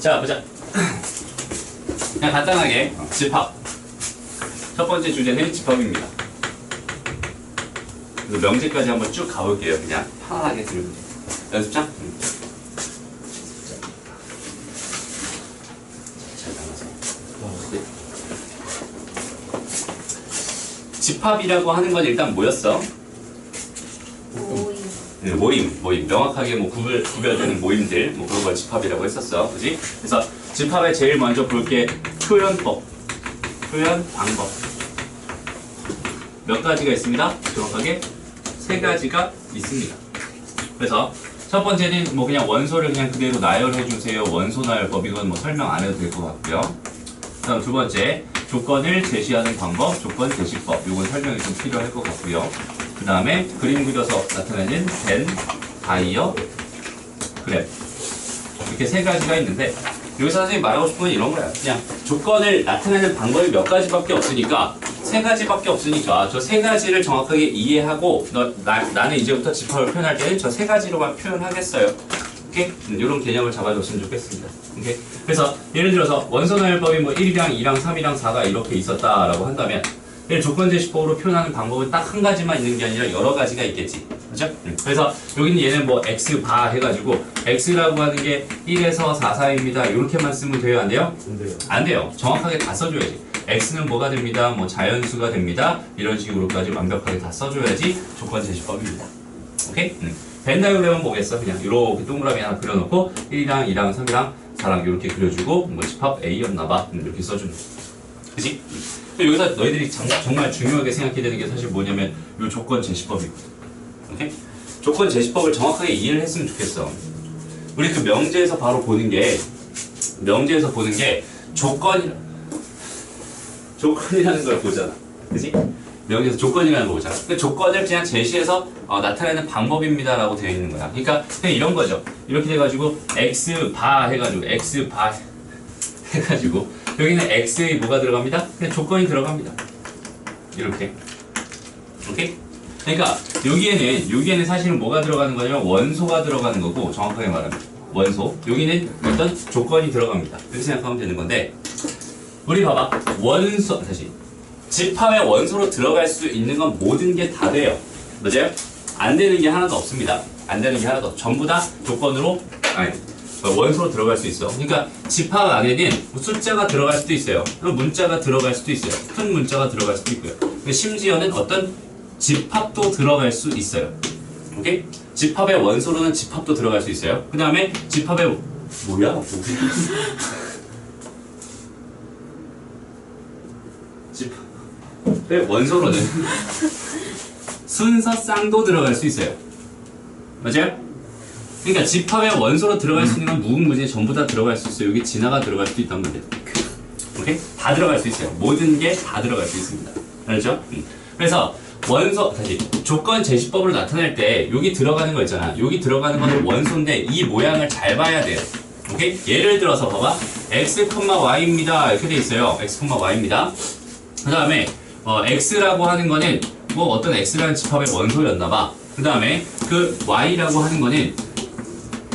자, 보자. 그냥 간단하게 집합. 첫 번째 주제는 집합입니다. 그래서 명제까지 한번 쭉 가볼게요. 그냥 편하게 들으면 돼요. 연습장? 잘 나가서. 네. 집합이라고 하는 건 일단 뭐였어? 네, 모임. 명확하게 뭐 구별되는 모임들, 뭐 그런 걸 집합이라고 했었어. 그지? 그래서 집합에 제일 먼저 볼 게 표현법, 표현 방법. 몇 가지가 있습니다? 정확하게 세 가지가 있습니다. 그래서 첫 번째는 뭐 그냥 원소를 그냥 그대로 나열해 주세요. 원소 나열법. 이건 뭐 설명 안 해도 될 것 같고요. 다음 두 번째, 조건을 제시하는 방법, 조건 제시법. 이건 설명이 좀 필요할 것 같고요. 그 다음에 그림 그려서 나타내는 벤, 다이어, 그래프. 이렇게 세 가지가 있는데 여기서 선생님이 말하고 싶은 건 이런 거야. 그냥 조건을 나타내는 방법이 몇 가지밖에 없으니까 세 가지밖에 없으니까 저 세 가지를 정확하게 이해하고 나는 이제부터 집합을 표현할 때는 저 세 가지로만 표현하겠어요. 오케이? 이런 개념을 잡아줬으면 좋겠습니다. 오케이? 그래서 예를 들어서 원소 나열법이 뭐 1이랑 2랑 3이랑 4가 이렇게 있었다라고 한다면 조건 제시법으로 표현하는 방법은 딱 한 가지만 있는 게 아니라 여러 가지가 있겠지. 그죠? 그래서 여기는 얘는 뭐 x 바 해가지고 x라고 하는 게 1에서 4 사이입니다. 이렇게만 쓰면 돼요? 안 돼요? 안 돼요. 안 돼요. 정확하게 다 써줘야지. x는 뭐가 됩니다. 뭐 자연수가 됩니다. 이런 식으로까지 완벽하게 다 써줘야지 조건 제시법입니다. 오케이? 벤 다이어그램은 뭐겠어? 그냥 이렇게 동그라미 하나 그려놓고 1이랑 2랑 3이랑 4랑 이렇게 그려주고 뭐 집합 A였나봐. 이렇게 써주는 거지. 그치? 여기서 너희들이 정말 중요하게 생각해야 되는 게 사실 뭐냐면 이 조건 제시법이거든. 오케이? 조건 제시법을 정확하게 이해를 했으면 좋겠어. 우리 그 명제에서 바로 보는 게 조건이라는 걸 보잖아. 그치? 명제에서 조건이라는 걸 보잖아. 그 조건을 그냥 제시해서 나타내는 방법입니다라고 되어 있는 거야. 그러니까 그냥 이런 거죠. 이렇게 돼가지고 x 바 해가지고 여기는 x에 뭐가 들어갑니다? 그냥 조건이 들어갑니다. 이렇게. 오케이? 그러니까 여기에는 사실은 뭐가 들어가는 거냐면 원소가 들어가는 거고, 정확하게 말하면 원소. 여기는 어떤 조건이 들어갑니다. 이렇게 생각하면 되는 건데, 우리 봐봐. 다시 집합의 원소로 들어갈 수 있는 건 모든 게 다 돼요. 맞아요? 안 되는 게 하나도 없습니다. 안 되는 게 하나도 없어. 전부 다 조건으로 원소로 들어갈 수 있어. 그러니까 집합 안에는 숫자가 들어갈 수도 있어요. 문자가 들어갈 수도 있어요. 큰 문자가 들어갈 수도 있고요. 심지어는 어떤 집합도 들어갈 수 있어요. 오케이? 집합의 원소로는 집합도 들어갈 수 있어요. 그 다음에 집합의 집합의 원소로는 순서쌍도 들어갈 수 있어요. 맞아요? 그러니까 집합의 원소로 들어갈 수 있는 건 무궁무진에 전부 다 들어갈 수 있어요. 여기 진화가 들어갈 수도 있단 말이에요. 오케이? 다 들어갈 수 있어요. 모든 게 다 들어갈 수 있습니다. 알죠? 그래서 다시 조건 제시법으로 나타낼 때 여기 들어가는 거 있잖아. 여기 들어가는 거는 원소인데 이 모양을 잘 봐야 돼요. 오케이? 예를 들어서 봐봐. x, y입니다. 이렇게 돼 있어요. x, y입니다. 그 다음에 x라고 하는 거는 뭐 어떤 x라는 집합의 원소였나 봐. 그 다음에 그 y라고 하는 거는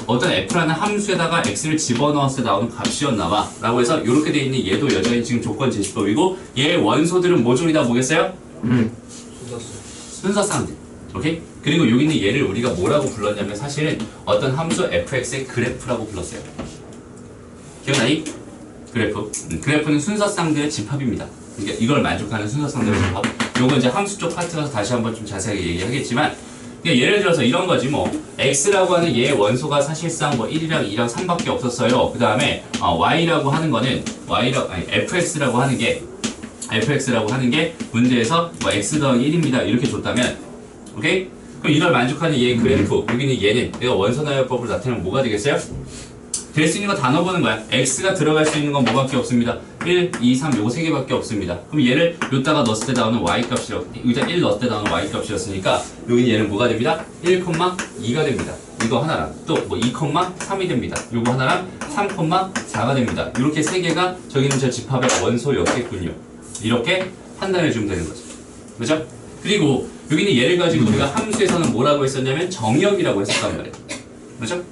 어떤 f라는 함수에다가 x를 집어넣었을 때 나오는 값이었나봐 라고 해서 이렇게 돼 있는 얘도 여전히 지금 조건 제시법이고 얘의 원소들은 모조리 다 뭐겠어요? 순서쌍들. 오케이? 그리고 여기 있는 얘를 우리가 뭐라고 불렀냐면 사실은 어떤 함수 fx의 그래프라고 불렀어요. 기억나니? 그래프. 그래프는 순서쌍들의 집합입니다. 그러니까 이걸 만족하는 순서쌍들의 집합. 요거 이제 함수 쪽 파트 가서 다시 한번 좀 자세하게 얘기하겠지만 그러니까 예를 들어서 이런 거지 뭐 x라고 하는 얘의 원소가 사실상 뭐 1이랑 2랑 3밖에 없었어요. 그 다음에 y라고 하는 거는 fx라고 하는 게 문제에서 뭐 x 더하기 1입니다. 이렇게 줬다면 오케이? 그럼 이걸 만족하는 얘의 그래프 여기는 얘는 내가 원소 나열법으로 나타내면 뭐가 되겠어요? 될 수 있는 거 다 넣어보는 거야. x가 들어갈 수 있는 건 뭐밖에 없습니다. 1, 2, 3 요거 3개밖에 없습니다. 그럼 얘를 요따가 넣었을 때 나오는 y값이라고 여기다 1 넣었을 때 나오는 y값이었으니까 여기는 얘는 뭐가 됩니다? 1,2가 됩니다. 이거 하나랑 또 뭐 2,3이 됩니다. 요거 하나랑 3,4가 됩니다. 이렇게 3개가 저기는 저 집합의 원소였겠군요. 이렇게 판단해 주면 되는 거죠. 그죠? 그리고 여기는 얘를 가지고 우리가 함수에서는 뭐라고 했었냐면 정역이라고 했었단 말이에요. 그죠?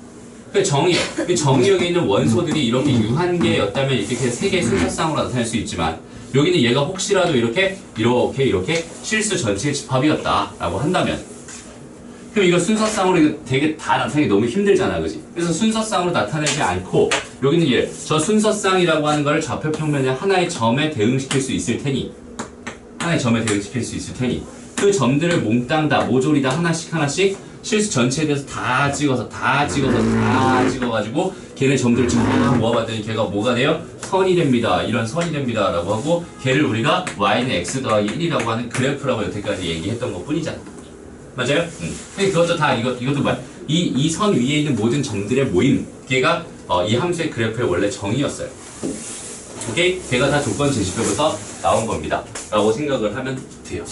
그 정의, 그 정의역에 있는 원소들이 이렇게 유한계였다면 이렇게 세 개의 순서쌍으로 나타날 수 있지만 여기는 얘가 혹시라도 이렇게 실수 전체의 집합이었다라고 한다면 그럼 이거 순서쌍으로 이거 되게 다 나타내기 너무 힘들잖아, 그지? 그래서 순서쌍으로 나타내지 않고 여기는 저 순서쌍이라고 하는 걸 좌표 평면의 하나의 점에 대응시킬 수 있을 테니 그 점들을 몽땅 다 모조리 다 하나씩 실수 전체에 대해서 다 찍어가지고 걔네 점들을 쫙 모아봤더니 걔가 뭐가 돼요? 선이 됩니다. 이런 선이 됩니다. 라고 하고 걔를 우리가 y는 x 더하기 1이라고 하는 그래프라고 여태까지 얘기했던 것 뿐이잖아. 맞아요? 근데 그것도 다 이것도 뭐야? 이 선 위에 있는 모든 점들의 모임 걔가 이 함수의 그래프의 원래 정의였어요. 오케이? 걔가 다 조건 제시표부터 나온 겁니다. 라고 생각을 하면 돼요.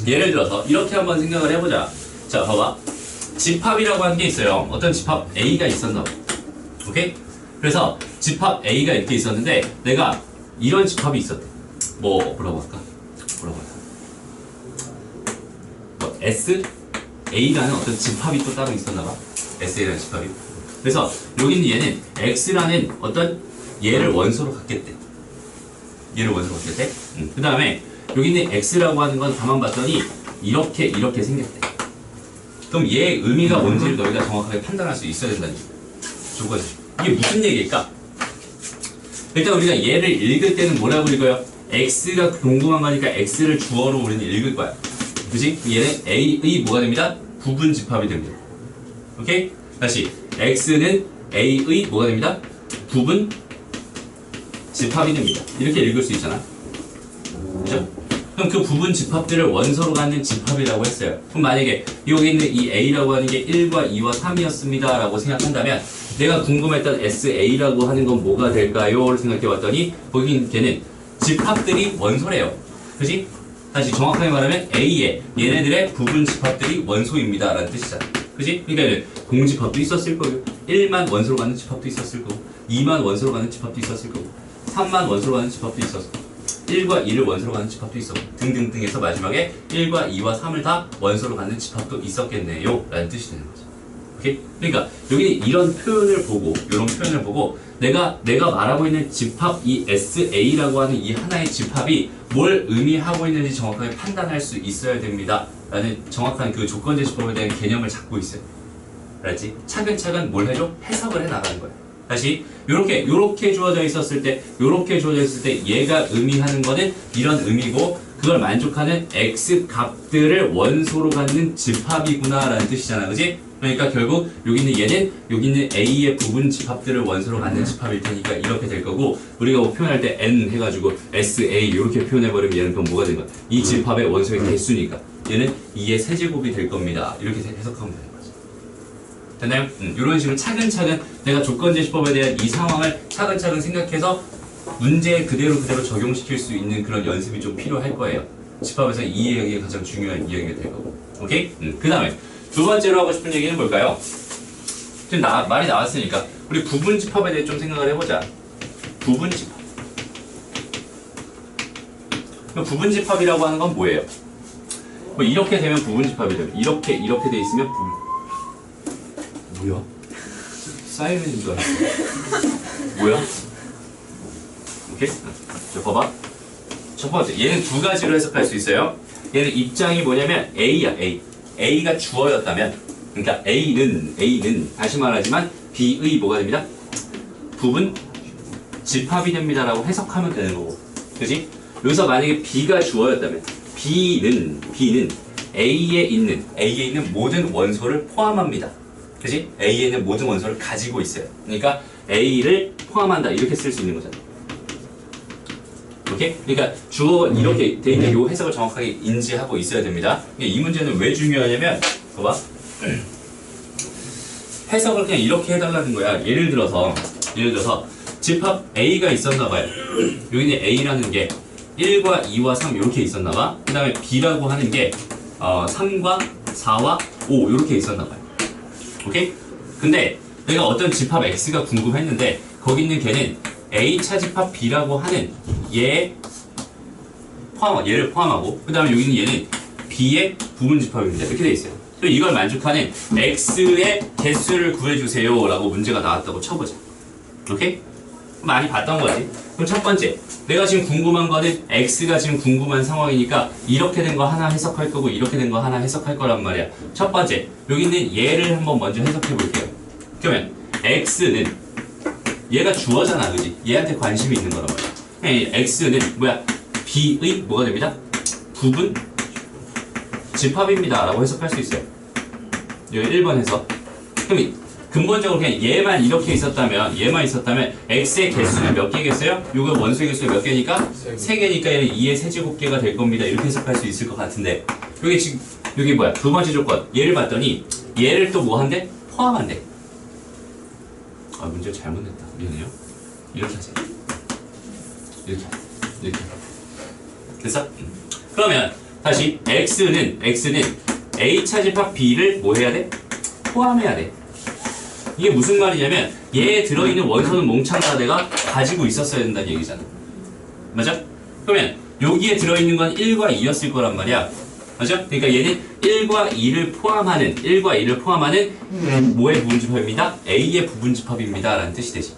예를 들어서 이렇게 한번 생각을 해보자. 자, 봐봐. 집합이라고 하는 게 있어요. 어떤 집합 A가 있었나 봐. 오케이? 그래서 집합 A가 이렇게 있었는데 내가 이런 집합이 있었대. 뭐라고 할까? S? A라는 어떤 집합이 또 따로 있었나 봐. SA라는 집합이. 그래서 여기 있는 얘는 X라는 어떤 얘를 원소로 갖겠대. 그 다음에 여기 있는 X라고 하는 건 가만 봤더니 이렇게 생겼대. 그럼 얘의 의미가 뭔지를 너희가 정확하게 판단할 수 있어야 된다는 얘기야. 이게 무슨 얘기일까? 일단 우리가 얘를 읽을 때는 뭐라고 읽어요? X가 궁금한 거니까 X를 주어로 우리는 읽을 거야. 그치? 얘는 A의 뭐가 됩니다? 부분 집합이 됩니다. 오케이? 다시 X는 A의 뭐가 됩니다? 부분 집합이 됩니다. 이렇게 읽을 수 있잖아. 그죠? 그럼 그 부분 집합들을 원소로 갖는 집합이라고 했어요. 그럼 만약에 여기 있는 이 A라고 하는 게 1과 2와 3이었습니다 라고 생각한다면 내가 궁금했던 SA라고 하는 건 뭐가 될까요? 를 생각해 봤더니 거기 걔는 집합들이 원소래요. 그치? 다시 정확하게 말하면 A의 얘네들의 부분 집합들이 원소입니다 라는 뜻이잖아. 그치? 그러니까 공집합도 있었을 거고 1만 원소로 갖는 집합도 있었을 거고 2만 원소로 갖는 집합도 있었을 거고 3만 원소로 갖는 집합도 있었을 거고 1과 2를 원소로 갖는 집합도 있었고 등등등 해서 마지막에 1과 2와 3을 다 원소로 갖는 집합도 있었겠네요 라는 뜻이 되는 거죠. 오케이? 그러니까 여기 이런 표현을 보고 내가 말하고 있는 집합 이 SA라고 하는 이 하나의 집합이 뭘 의미하고 있는지 정확하게 판단할 수 있어야 됩니다 라는 정확한 그 조건제시법에 대한 개념을 잡고 있어요. 알았지? 차근차근 뭘 해줘? 해석을 해 나가는 거야. 다시 요렇게 주어져 있을 때 얘가 의미하는 거는 이런 의미고 그걸 만족하는 x 값들을 원소로 갖는 집합이구나 라는 뜻이잖아. 그지? 그러니까 결국 여기 있는 얘는 여기 있는 A의 부분 집합들을 원소로 갖는 집합일 테니까 이렇게 될 거고 우리가 뭐 표현할 때 N 해가지고 SA 이렇게 표현해버리면 얘는 그럼 뭐가 되는 거야? 이 집합의 원소의 개수니까 얘는 2의 세제곱이 될 겁니다. 이렇게 해석하면 되는 거죠. 됐나요? 이런 식으로 차근차근 내가 조건제시법에 대한 이 상황을 차근차근 생각해서 문제에 그대로 적용시킬 수 있는 그런 연습이 좀 필요할 거예요. 집합에서 이 이야기가 가장 중요한 이야기가 될 거고. 오케이? 그 다음에 두 번째로 하고 싶은 얘기는 뭘까요? 지금 말이 나왔으니까 우리 부분 집합에 대해 좀 생각을 해보자. 부분 집합. 부분 집합이라고 하는 건 뭐예요? 뭐 이렇게 되면 부분 집합이 돼요. 이렇게 돼 있으면 뭐야? 사이렌인 줄 알았어. 뭐야? 오케이? 자, 봐봐. 첫 번째, 얘는 두 가지로 해석할 수 있어요. 얘는 입장이 뭐냐면 A야, A. A가 주어였다면, 그러니까 A는 다시 말하지만 B의 뭐가 됩니다? 부분 집합이 됩니다라고 해석하면 되는 거고, 그지? 여기서 만약에 B가 주어였다면 B는 A에 있는 모든 원소를 포함합니다. 그지? A에 있는 모든 원소를 가지고 있어요. 그러니까 A를 포함한다 이렇게 쓸 수 있는 거잖아. 오케이? 그러니까 주어 이렇게 돼 있는 이 해석을 정확하게 인지하고 있어야 됩니다. 이 문제는 왜 중요하냐면 봐봐. 해석을 그냥 이렇게 해달라는 거야. 예를 들어서 집합 A가 있었나 봐요. 여기는 A라는 게 1과 2와 3 이렇게 있었나 봐. 그 다음에 B라고 하는 게 3과 4와 5 이렇게 있었나 봐요. 오케이? 근데 내가 어떤 집합 X가 궁금했는데 거기 있는 걔는 A차 집합 B라고 하는 얘를 포함하고 그 다음에 여기 있는 얘는 B의 부분 집합입니다. 이렇게 돼 있어요. 또 이걸 만족하는 x의 개수를 구해주세요 라고 문제가 나왔다고 쳐보자. 오케이? 많이 봤던 거지. 그럼 첫 번째, 내가 지금 궁금한 거는 x가 지금 궁금한 상황이니까 이렇게 된 거 하나 해석할 거고 이렇게 된 거 하나 해석할 거란 말이야. 첫 번째, 여기 있는 얘를 한번 먼저 해석해 볼게요. 그러면 x는 얘가 주어잖아, 그지? 얘한테 관심이 있는 거란 말이야. x는 뭐야? b의 뭐가 됩니다? 부분 집합입니다 라고 해석할 수 있어요. 여기 1번 해석. 그럼 근본적으로 그냥 얘만 이렇게 있었다면 x의 개수는 몇 개겠어요? 요거 원소의 개수가 몇 개니까? 3개니까 얘는 2의 세제곱계가 될 겁니다. 이렇게 해석할 수 있을 것 같은데 여기 지금 여기 뭐야? 두 번째 조건. 얘를 봤더니 얘를 또 뭐 한대? 포함한대. 아, 문제 잘못 냈다. 미안해요. 이렇게 하세요. 이렇게. 됐어? 그러면 다시 x는 A차 집합 B를 뭐 해야 돼? 포함해야 돼. 이게 무슨 말이냐면 얘에 들어있는 원소는 몽창 다 내가 가지고 있었어야 된다는 얘기잖아. 맞아? 그러면 여기에 들어있는 건 1과 2였을 거란 말이야. 맞아? 그러니까 얘는 1과 2를 포함하는 뭐의 부분집합입니다? A의 부분집합입니다 라는 뜻이 되지.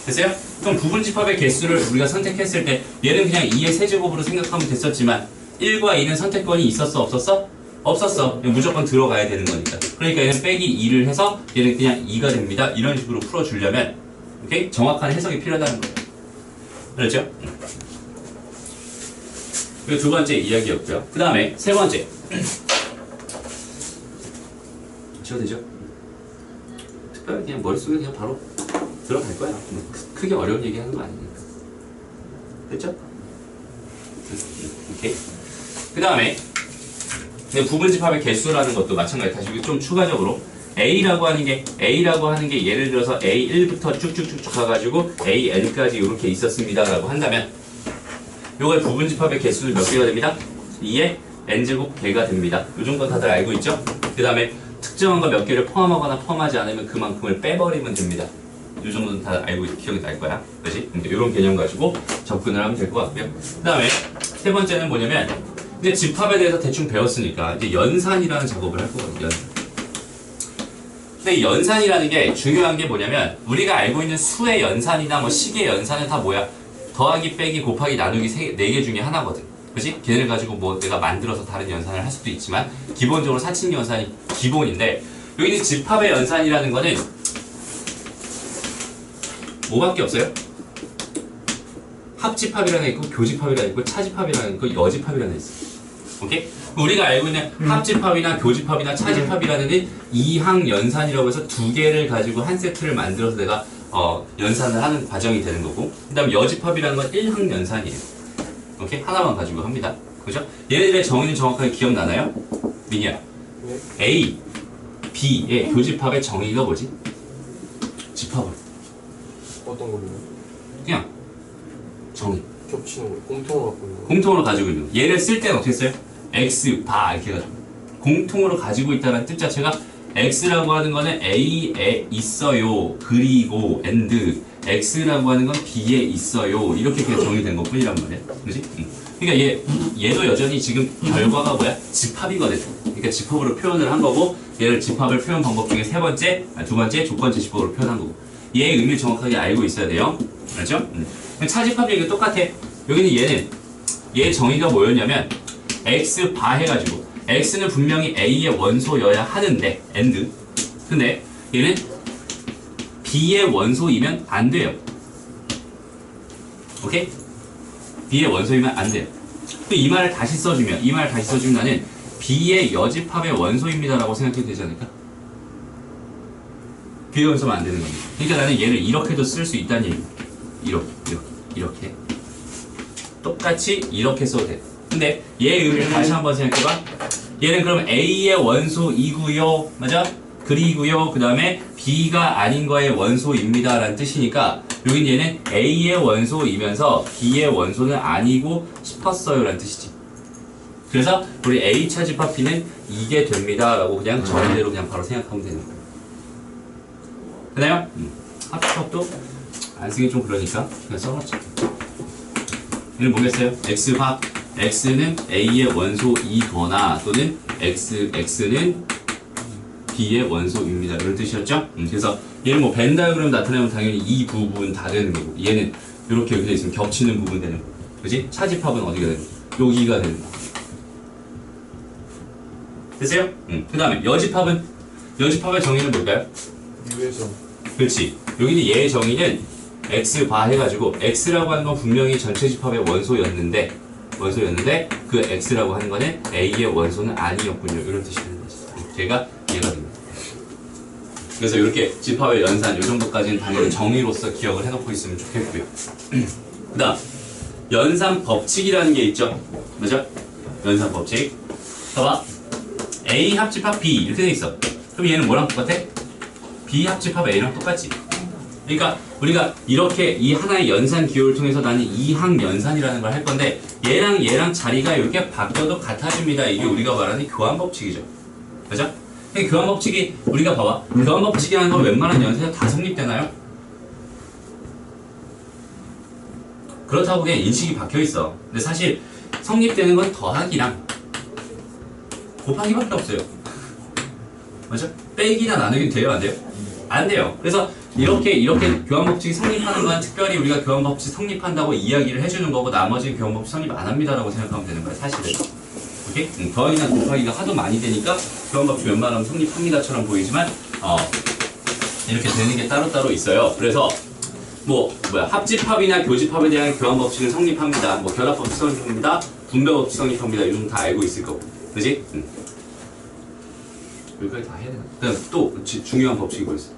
됐어요? 그럼 부분집합의 개수를 우리가 선택했을 때 얘는 그냥 2의 세제곱으로 생각하면 됐었지만 1과 2는 선택권이 있었어? 없었어? 없었어. 무조건 들어가야 되는 거니까. 그러니까 얘는 빼기 2를 해서 얘는 그냥 2가 됩니다. 이런 식으로 풀어주려면 오케이? 정확한 해석이 필요하다는 거예요. 그렇죠? 그리고 두 번째 이야기였고요. 그 다음에 세 번째. 쉬어도 되죠? 특별히 그냥 머릿속에 그냥 바로 들어갈 거야. 크게 어려운 얘기 하는 거 아니니까. 됐죠? 오케이. 그 다음에 부분집합의 개수라는 것도 마찬가지. 다시 좀 추가적으로 A라고 하는 게 예를 들어서 A1부터 쭉쭉쭉 가가지고 AN까지 이렇게 있었습니다 라고 한다면 요거의 부분집합의 개수는 몇 개가 됩니다? 2의 n제곱 개가 됩니다. 요 정도 다들 알고 있죠? 그 다음에 특정한 거 몇 개를 포함하거나 포함하지 않으면 그만큼을 빼버리면 됩니다. 요 정도는 다 알고 기억이 날 거야. 그렇지? 이런 개념 가지고 접근을 하면 될 것 같고요. 그 다음에 세 번째는 뭐냐면 이제 집합에 대해서 대충 배웠으니까 이제 연산이라는 작업을 할 거거든요. 근데 이 연산이라는 게 중요한 게 뭐냐면 우리가 알고 있는 수의 연산이나 뭐 식의 연산은 다 뭐야? 더하기, 빼기, 곱하기, 나누기 4개 중에 하나거든. 그치? 걔네를 가지고 뭐 내가 만들어서 다른 연산을 할 수도 있지만 기본적으로 사칙 연산이 기본인데 여기 있는 집합의 연산이라는 거는 뭐밖에 없어요? 합집합이라는 게 있고 교집합이라는 게 있고 차집합이라는 게 있고 여집합이라는 게 있어. 오케이? 우리가 알고 있는 합집합이나 교집합이나 차집합이라는 이항 연산이라고 해서 두 개를 가지고 한 세트를 만들어서 내가 연산을 하는 과정이 되는 거고 그 다음 여집합이라는 건 1항 연산이에요. 오케이? 하나만 가지고 합니다. 그죠? 얘네들의 정의는 정확하게 기억나나요? 민희야. 네. A, B의 교집합의 정의가 뭐지? 집합을. 어떤 걸로? 그냥 정의. 겹치는 거 공통으로 갖고 있는 거. 공통으로 가지고 있는 거. 얘를 쓸 때는 어떻게 써요? X, 바 이렇게 해가지고 공통으로 가지고 있다는 뜻 자체가 X라고 하는 거는 A에 있어요. 그리고 and X라고 하는 건 B에 있어요. 이렇게 그냥 정의된 것 뿐이란 말이야. 그지? 그러니까 얘도 여전히 지금 결과가 뭐야? 집합이거든. 그러니까 집합으로 표현을 한 거고 얘를 집합을 표현 방법 중에 두 번째 조건제 집합으로 표현한 거고 얘의 의미를 정확하게 알고 있어야 돼요. 알죠? 차집합 얘기가 똑같아. 여기는 얘의 정의가 뭐였냐면 X 바 해가지고 X는 분명히 A의 원소여야 하는데 and 근데 얘는 B의 원소이면 안 돼요. 오케이? B의 원소이면 안 돼요. 또 이 말을 다시 써주면 나는 B의 여집합의 원소입니다 라고 생각해도 되지 않을까? B의 원소면 안 되는 겁니다. 그러니까 나는 얘를 이렇게도 쓸 수 있다는 얘기예요. 이렇게 똑같이 이렇게 써도 돼. 근데 얘의 의미를 다시 한번 생각해봐. 얘는 그럼 A의 원소이고요, 맞아? 그리고요, 그 다음에 B가 아닌 거의 원소입니다 라는 뜻이니까 여긴 얘는 A의 원소이면서 B의 원소는 아니고 싶었어요 라는 뜻이지. 그래서 우리 A차 집합 B는 이게 됩니다 라고 그냥 정의대로 그냥 바로 생각하면 되는 거예요. 되나요? 합집합도 안 쓰기 좀 그러니까 그냥 써놨죠. 얘는 뭐겠어요? X합 X는 A의 원소이거나 또는 x는 b의 원소입니다. 이런 뜻이었죠? 그래서 얘는 뭐 벤 다이어그램 나타내면 당연히 이 부분 다 되는 거고, 얘는 이렇게 돼 있으면 겹치는 부분 되는 거. 그지? 차집합은 어디가 되는 거? 여기가 되는 거. 됐어요? 그 다음에 여집합은? 여집합의 정의는 뭘까요? 유에서 그렇지. 여기는 얘의 정의는 x 바 해가지고 x라고 하는 건 분명히 전체 집합의 원소였는데 그 x라고 하는 거는 a의 원소는 아니었군요. 이런 뜻이 되는 거죠. 걔가 얘가 됩니다. 그래서 이렇게 집합의 연산 이 정도까지는 당연히 정의로서 기억을 해놓고 있으면 좋겠고요. 그 다음 연산 법칙이라는 게 있죠. 맞죠? 연산 법칙. 봐봐. A 합집합 B 이렇게 돼 있어. 그럼 얘는 뭐랑 똑같아? B 합집합 A랑 똑같지. 그러니까 우리가 이렇게 이 하나의 연산 기호를 통해서 나는 이항 연산이라는 걸 할 건데 얘랑 자리가 이렇게 바뀌어도 같아집니다. 이게 우리가 말하는 교환 법칙이죠. 그죠? 교환 법칙이 우리가 봐봐. 교환 법칙이라는 건 웬만한 연산에 다 성립되나요? 그렇다고 그냥 인식이 박혀 있어. 근데 사실 성립되는 건 더하기랑 곱하기밖에 없어요. 맞죠? 빼기나 나누기 돼요, 안 돼요? 안 돼요. 그래서 이렇게 교환 법칙이 성립하는 건 특별히 우리가 교환 법칙 성립한다고 이야기를 해주는 거고 나머지는 교환 법칙 성립 안 합니다라고 생각하면 되는 거야, 사실은. 오케이? 더하기나 곱하기가 하도 많이 되니까 교환 법칙 웬만하면 성립합니다처럼 보이지만 이렇게 되는 게 따로따로 있어요. 그래서 합집합이나 교집합에 대한 교환 법칙은 성립합니다. 결합 법칙 성립합니다. 분배 법칙 성립합니다. 이 정도 다 알고 있을 거고. 그지? 여기까지 다 해야 되나? 그다음 또 중요한 법칙이 뭐 있어?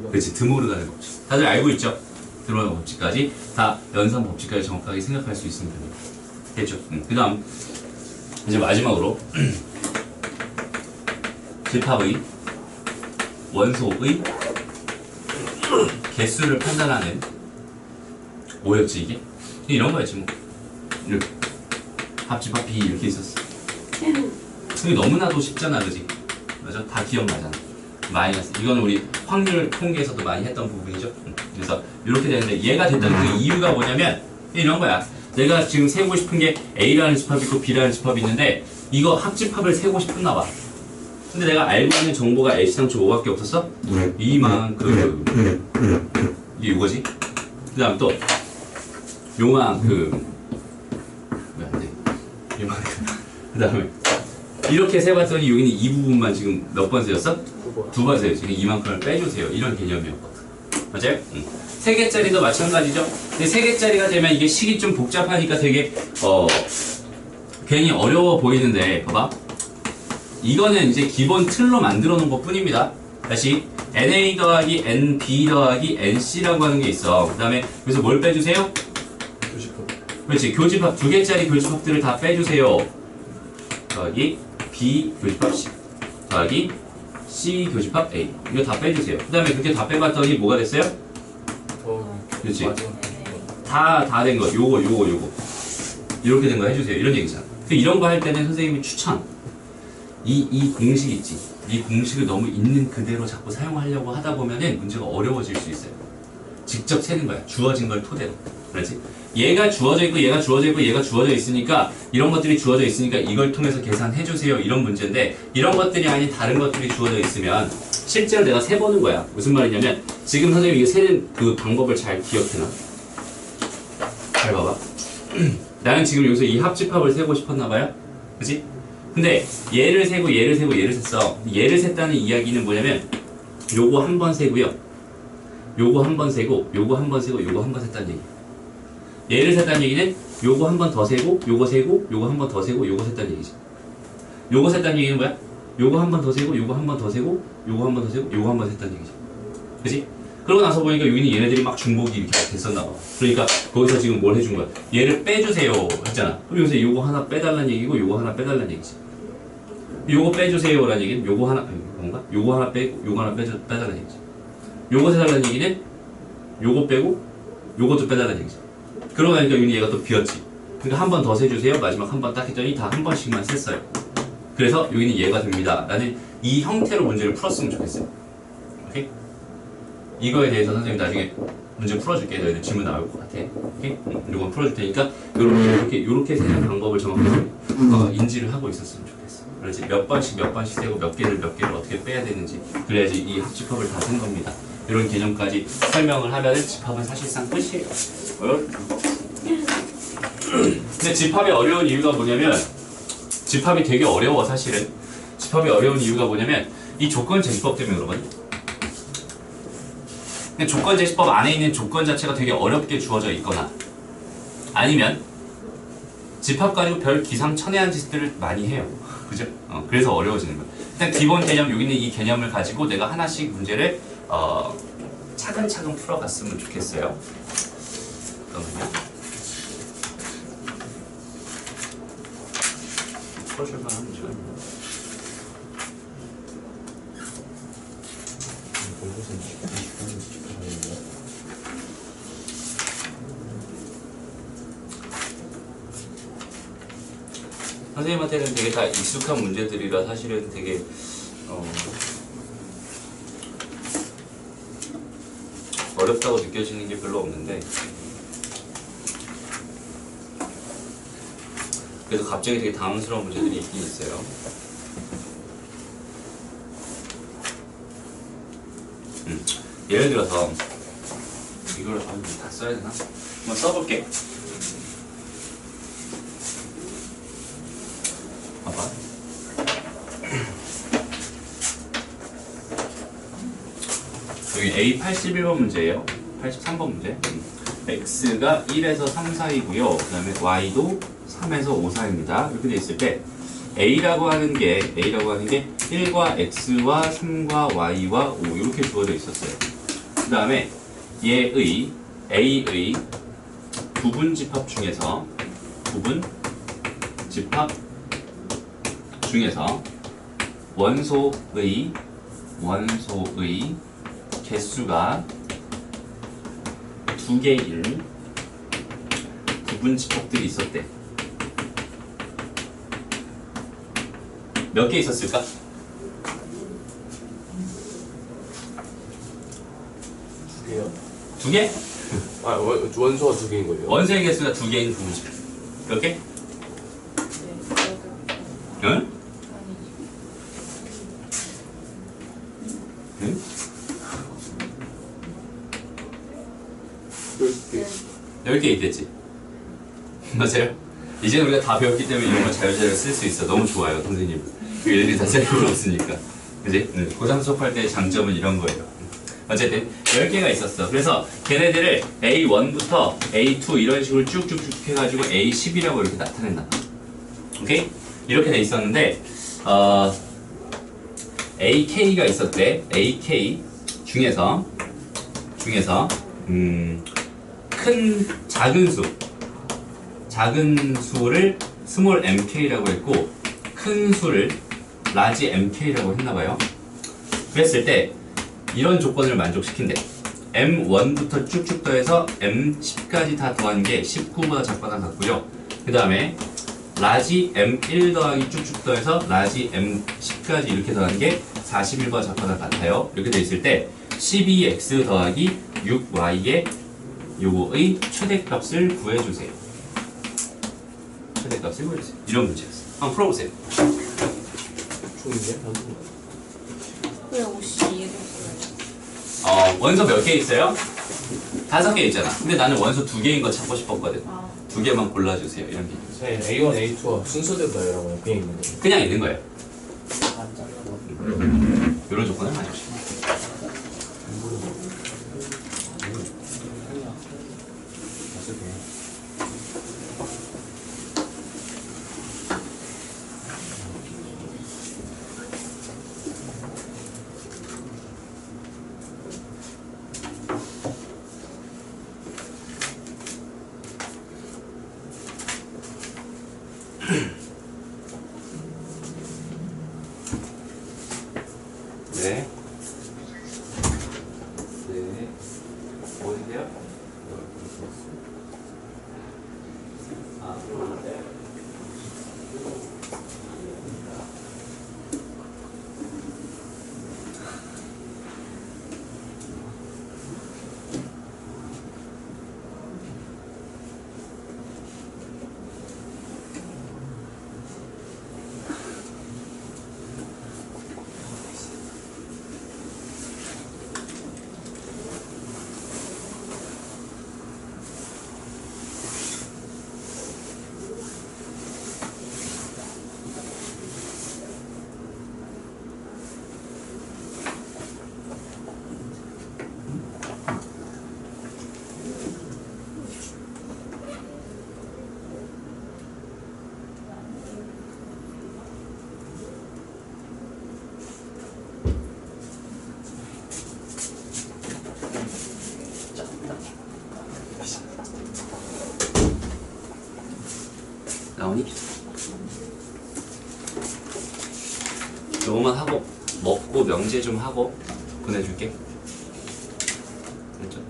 그렇지, 드모르간의 법칙. 다들 알고 있죠? 드모르간 법칙까지 다 연산 법칙까지 정확하게 생각할 수 있으면 됩니다. 됐죠? 그 다음 이제 마지막으로 집합의 원소의 개수를 판단하는 뭐였지 이게? 이런 거였지 뭐. 이렇게 합집합 B 이렇게 있었어. 이게 너무나도 쉽잖아, 그지? 맞아? 다 기억나잖아. 마이너스. 이거는 우리 확률 통계에서도 많이 했던 부분이죠. 그래서 이렇게 되는데 얘가 됐다는 그 이유가 뭐냐면 이런 거야. 내가 지금 세고 싶은 게 A라는 집합이 있고 B라는 집합이 있는데 이거 합집합을 세고 싶었나 봐. 근데 내가 알고 있는 정보가 L시상초 5밖에 없었어? 이만큼 이게 이거지? 그 다음 또 요만큼 왜 안 돼? 요만큼 그 다음에 이렇게 세봤더니 여기는 이 부분만 지금 몇 번 세웠어? 두 번 세웠지. 이만큼을 빼주세요. 이런 개념이었거든. 맞아요? 세 개짜리도 마찬가지죠. 근데 세 개짜리가 되면 이게 식이 좀 복잡하니까 되게 괜히 어려워 보이는데 봐봐. 이거는 이제 기본 틀로 만들어 놓은 것 뿐입니다. 다시 NA 더하기 NB 더하기 NC라고 하는 게 있어. 그 다음에 여기서 뭘 빼주세요? 교집합. 그렇지. 교집합 두 개짜리 교집합들을 다 빼주세요. 더하기 B 교집합 C 더하기 C 교집합 A 이거 다 빼주세요. 그 다음에 그렇게 다 빼봤더니 뭐가 됐어요? 그렇지. 다 된 거. 요거 이렇게 된 거 해주세요. 이런 얘기잖아. 이런 거 할 때는 선생님이 추천. 이 공식 있지. 이 공식을 너무 있는 그대로 자꾸 사용하려고 하다 보면은 문제가 어려워질 수 있어요. 직접 세는 거야. 주어진 걸 토대로. 그렇지? 얘가 주어져 있고 얘가 주어져 있고 얘가 주어져 있으니까 이런 것들이 주어져 있으니까 이걸 통해서 계산해 주세요. 이런 문제인데 이런 것들이 아닌 다른 것들이 주어져 있으면 실제로 내가 세보는 거야. 무슨 말이냐면 지금 선생님이 이게 세는 그 방법을 잘 기억해놔. 잘 봐봐. 나는 지금 여기서 이 합집합을 세고 싶었나 봐요. 그치? 근데 얘를 세고 얘를 세고 얘를 셌어. 얘를 셌다는 이야기는 뭐냐면 요거 한 번 세고요. 요거 한 번 세고 요거 한 번 세고 요거 한 번 셌다는 얘기. 얘를 셌다는 얘기는 요거 한 번 더 세고 요거 세고 요거 한 번 더 세고 요거 셌다는 얘기지. 요거 셌다는 얘기는 뭐야? 요거 한 번 더 세고 요거 한 번 더 세고 요거 한 번 더 세고 요거 한 번 셌다는 얘기지. 그치? 그러고 나서 보니까 여기는 얘네들이 막 중복이 이렇게 됐었나 봐. 그러니까 거기서 지금 뭘 해준 거야? 얘를 빼주세요 했잖아. 그럼 여기서 요거 하나 빼달라는 얘기고 요거 하나 빼달라는 얘기지. 요거 빼주세요라는 얘기는 요거 하나 뭔가? 요거 하나 빼고 요거 하나 빼달라는 얘기지. 요거 해달라는 얘기는 요거 빼고 요것도 빼달라는 얘기지. 그러고 나니까 여기는 얘가 또 비었지. 그러니까 한 번 더 세주세요. 마지막 한 번 딱 했더니 다 한 번씩만 셌어요. 그래서 여기는 얘가 됩니다. 나는 이 형태로 문제를 풀었으면 좋겠어요. 오케이? 이거에 대해서 선생님 나중에 문제 풀어줄게. 너희들 질문 나올 것 같아. 오케이? 이건 풀어줄 테니까 요렇게 세는 방법을 정확하게 인지를 하고 있었으면 좋겠어. 그렇지. 몇 번씩 세고 몇 개를 어떻게 빼야 되는지 그래야지 이 집합을 다 쓴 겁니다. 이런 개념까지 설명을 하면 집합은 사실상 끝이에요. 근데 집합이 어려운 이유가 뭐냐면 집합이 되게 어려워 사실은. 집합이 어려운 이유가 뭐냐면 이 조건 제시법 때문에 그러거든. 근데 조건 제시법 안에 있는 조건 자체가 되게 어렵게 주어져 있거나 아니면 집합 가지고 별 기상천외한 짓들을 많이 해요. 그죠? 그래서 어려워지는 거예요. 일단 기본 개념 여기 있는 이 개념을 가지고 내가 하나씩 문제를 차근차근 풀어갔으면 좋겠어요. 잠깐만요. 풀어줄만 한 문제가 있나? 선생님한테는 되게 다 익숙한 문제들이라 사실은 되게 어렵다고 느껴지는 게 별로 없는데 그래서 갑자기 되게 당황스러운 문제들이 있긴 있어요. 예를 들어서 이걸 다 써야 되나? 한번 써볼게. 봐봐. 여기 A 81번 문제예요. 83번 문제. X가 1에서 3 사이고요. 그 다음에 Y도 3에서 5 사이입니다. 이렇게 돼 있을 때 A라고 하는 게 1과 X와 3과 Y와 5 이렇게 주어져 있었어요. 그 다음에 얘의 A의 부분 집합 중에서 원소의 개수가 2개인 부분 집합들이 있었대. 몇 개 있었을까? 2개요? 2개? 아, 원소가 2개인 거예요? 원소의 개수가 2개인 부분 집합. 몇 개? 응? 응? 10개. 10개 있겠지? 맞아요? 이제 우리가 다 배웠기 때문에 이런 걸 자유자재로 쓸 수 있어. 너무 좋아요, 선생님. 일일이 다 쓸 필요 없으니까. 그지? 고3 수업할 때의 장점은 이런 거예요. 어쨌든 10개가 있었어. 그래서 걔네들을 A1부터 A2 이런 식으로 쭉쭉쭉 해가지고 A10이라고 이렇게 나타낸다. 오케이? 이렇게 돼 있었는데 AK가 있었대. AK 중에서 작은 수를 스몰 mk라고 했고 큰 수를 라지 mk라고 했나봐요. 그랬을 때 이런 조건을 만족시킨대. m1부터 쭉쭉 더해서 m10까지 다 더한 게 19보다 작거나 같고요. 그 다음에 라지 m1 더하기 쭉쭉 더해서 라지 m10까지 이렇게 더한 게 41보다 작거나 같아요. 이렇게 돼 있을 때 12x 더하기 6y의 요거의 최대값을 구해주세요. 최대값을 구해주세요. 이런 문제였어요. 한번 풀어보세요. 좋은데? 왜 옷이 이랬어요? 원소 몇 개 있어요? 5개 있잖아. 근데 나는 원소 2개인 거 찾고 싶었거든. 2개만 골라주세요. 이런 게. 선생님, A1, A2가 순서대로 나열하고 그냥 있는 거예요? 그냥 있는 거예요. 이런 조건을 만족시켜. 네. 네. 어디세요? 네. 나오니? 요거만 하고 먹고 명제 좀 하고 보내줄게. 됐죠?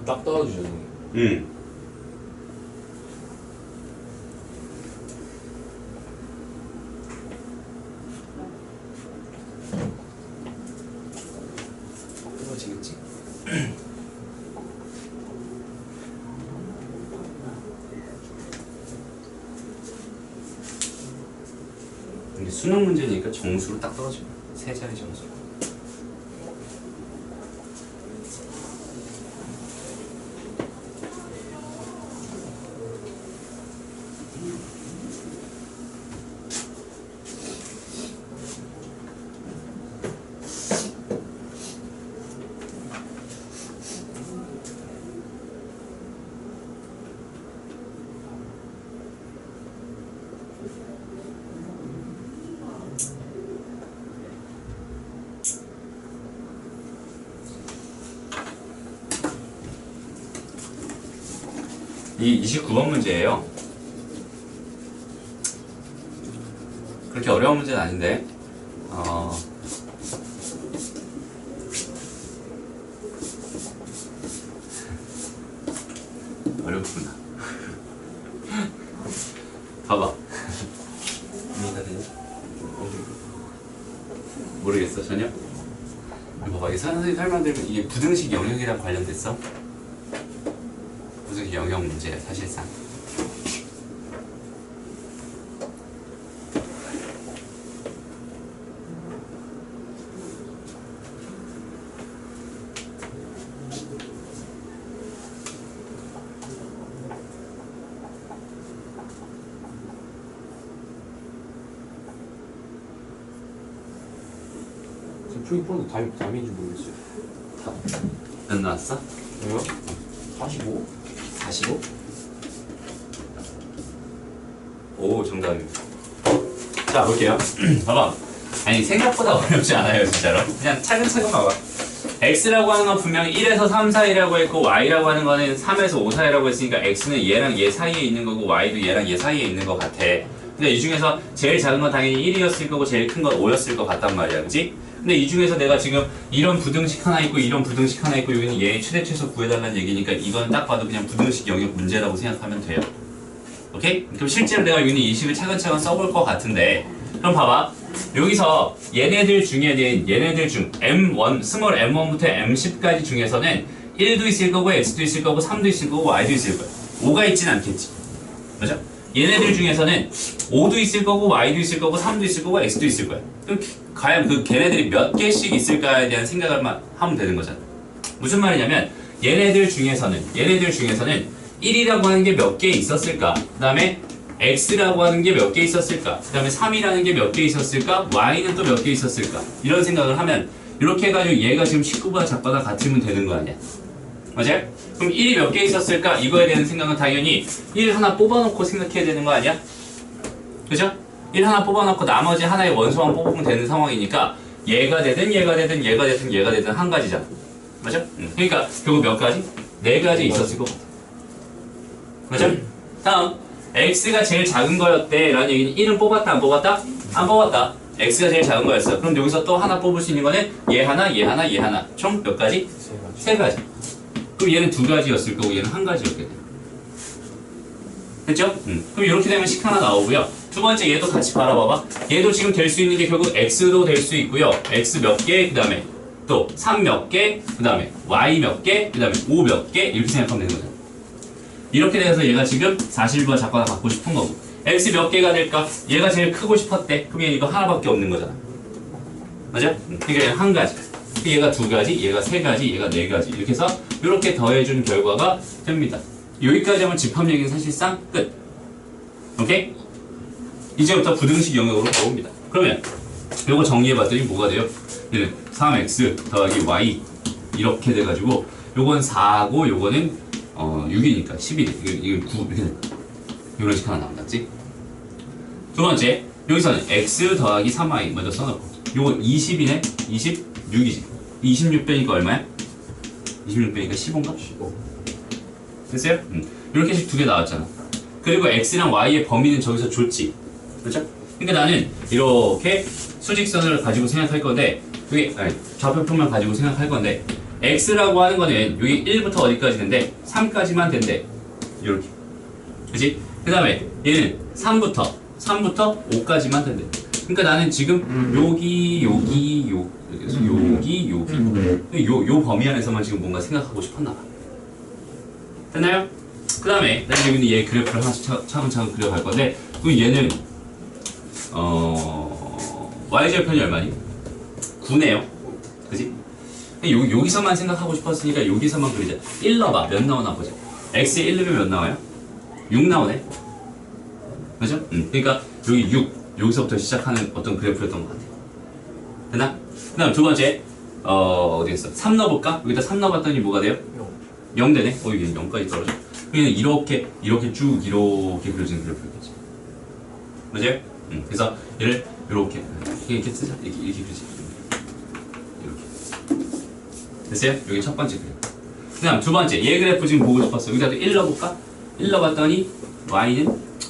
딱 떨어지죠. 응. 떨어지겠지? 근데 수능 문제니까 정수로 딱 떨어져. 세 자리 정수. 이 29번 문제예요. 그렇게 어려운 문제는 아닌데 어렵구나. 봐봐. 이해가 되냐? 모르겠어 전혀? 봐봐, 이 선생님 설명드리면 이게 부등식 영역이랑 관련됐어? 부등식 영역 문제야 사실상. 프리폰도 답인지 모르겠어요. 몇 나왔어? 왜요? 45? 45? 오, 정답입니다. 자, 볼게요. 봐봐. 아니, 생각보다 어렵지 않아요, 진짜로. 그냥 차근차근 봐봐. x라고 하는 건 분명히 1에서 3 사이라고 했고, y라고 하는 거는 3에서 5 사이라고 했으니까 x는 얘랑 얘 사이에 있는 거고, y도 얘랑 얘 사이에 있는 거 같아. 근데 이 중에서 제일 작은 건 당연히 1이었을 거고, 제일 큰 건 5였을 것 같단 말이야, 그치? 근데 이 중에서 내가 지금 이런 부등식 하나 있고 이런 부등식 하나 있고 여기는 얘의 최대 최소 구해달라는 얘기니까 이거는 딱 봐도 그냥 부등식 영역 문제라고 생각하면 돼요. 오케이? 그럼 실제로 내가 여기는 이 식을 차근차근 써볼 것 같은데, 그럼 봐봐. 여기서 얘네들 중에는 얘네들 중 M1, 스몰 M1부터 M10까지 중에서는 1도 있을 거고 X도 있을 거고 3도 있을 거고 Y도 있을 거야. 5가 있진 않겠지. 그죠? 얘네들 중에서는 5도 있을 거고 Y도 있을 거고 3도 있을 거고 X도 있을 거야. 그럼 과연 그 걔네들이 몇 개씩 있을까에 대한 생각을 하면 되는 거잖아. 무슨 말이냐면 얘네들 중에서는 1이라고 하는 게 몇 개 있었을까? 그 다음에 X라고 하는 게 몇 개 있었을까? 그 다음에 3이라는 게 몇 개 있었을까? Y는 또 몇 개 있었을까? 이런 생각을 하면 이렇게 해가지고 얘가 지금 19보다 작거나 같으면 되는 거 아니야? 맞아요? 그럼 1이 몇 개 있었을까? 이거에 대한 생각은 당연히 1 하나 뽑아놓고 생각해야 되는 거 아니야? 그죠? 1 하나 뽑아놓고 나머지 하나의 원소만 뽑으면 되는 상황이니까 얘가 되든 얘가 되든 얘가 되든 얘가 되든 한 가지잖아. 맞죠? 그러니까 결국 몇 가지? 4가지 있었을 것 같아. 맞죠? 다음 x가 제일 작은 거였대 라는 얘기는 1은 뽑았다 안 뽑았다? 안 뽑았다. x가 제일 작은 거였어. 그럼 여기서 또 하나 뽑을 수 있는 거는 얘 하나, 얘 하나, 얘 하나. 총 몇 가지? 3가지. 그럼 얘는 2가지였을 거고 얘는 1가지였겠네. 됐죠? 그럼 이렇게 되면 식 하나 나오고요. 두 번째 얘도 같이 바라봐봐. 얘도 지금 될 수 있는 게 결국 x도 될 수 있고요. x 몇 개, 그 다음에 또 3 몇 개, 그 다음에 y 몇 개, 그 다음에 5 몇 개 이렇게 생각하면 되는 거잖아. 이렇게 돼서 얘가 지금 41번 작거나 갖고 싶은 거고, x 몇 개가 될까? 얘가 제일 크고 싶었대. 그럼 얘 이거 하나밖에 없는 거잖아. 맞아? 그러니까 얘는 한 가지. 얘가 2가지, 얘가 3가지, 얘가 4가지 이렇게 해서 이렇게 더해준 결과가 됩니다. 여기까지 하면 집합 얘기는 사실상 끝. 오케이? 이제부터 부등식 영역으로 가봅니다. 그러면 이거 정리해봤더니 뭐가 돼요? 얘는 3x 더하기 y 이렇게 돼가지고 요건 4고 요거는 6이니까 11. 이건 9 이렇게 이런 식 하나 나온다지. 두 번째 여기서는 x 더하기 3y 먼저 써놓고 요건 20이네? 26이지. 26 빼니까 얼마야? 26 빼니까 15인가? 15. 됐어요? 이렇게 식 두 개 나왔잖아. 그리고 x랑 y의 범위는 저기서 줬지. 그렇죠? 그러니까 나는 이렇게 수직선을 가지고 생각할 건데 여기 좌표평면 가지고 생각할 건데 x라고 하는 거는 여기 1부터 어디까지 된대? 3까지만 된대. 이렇게. 그치? 그 다음에 얘는 3부터 5까지만 된대. 그러니까 나는 지금 여기 요 범위 안에서만 지금 뭔가 생각하고 싶었나 봐. 됐나요? 그 다음에 나는 여기는 얘 그래프를 하나씩 차근차근 그려갈 건데 그럼 얘는 y절편이 얼마니? 9네요. 그지? 여기서만 생각하고 싶었으니까 여기서만 그리자. 1 넣어봐. 몇 나오나 보자. x에 1 넣으면 몇 나와요? 6 나오네. 그죠? 그러니까 여기 6 여기서부터 시작하는 어떤 그래프였던 것 같아. 됐나? 그 다음 두 번째 어디 있어? 3 넣어볼까? 여기다 3 넣어봤더니 뭐가 돼요? 0 되네? 이게 0까지 떨어져. 그냥 이렇게 쭉 이렇게 그려지는 그래프겠지. 맞아요? 그래서 얘를 이렇게 쓰자. 이렇게 그리지. 이렇게. 됐어요? 여기 첫 번째 그래프. 그 다음 두 번째 얘 그래프 지금 보고 싶었어. 여기다 1 넣어볼까? 1 넣어봤더니 y는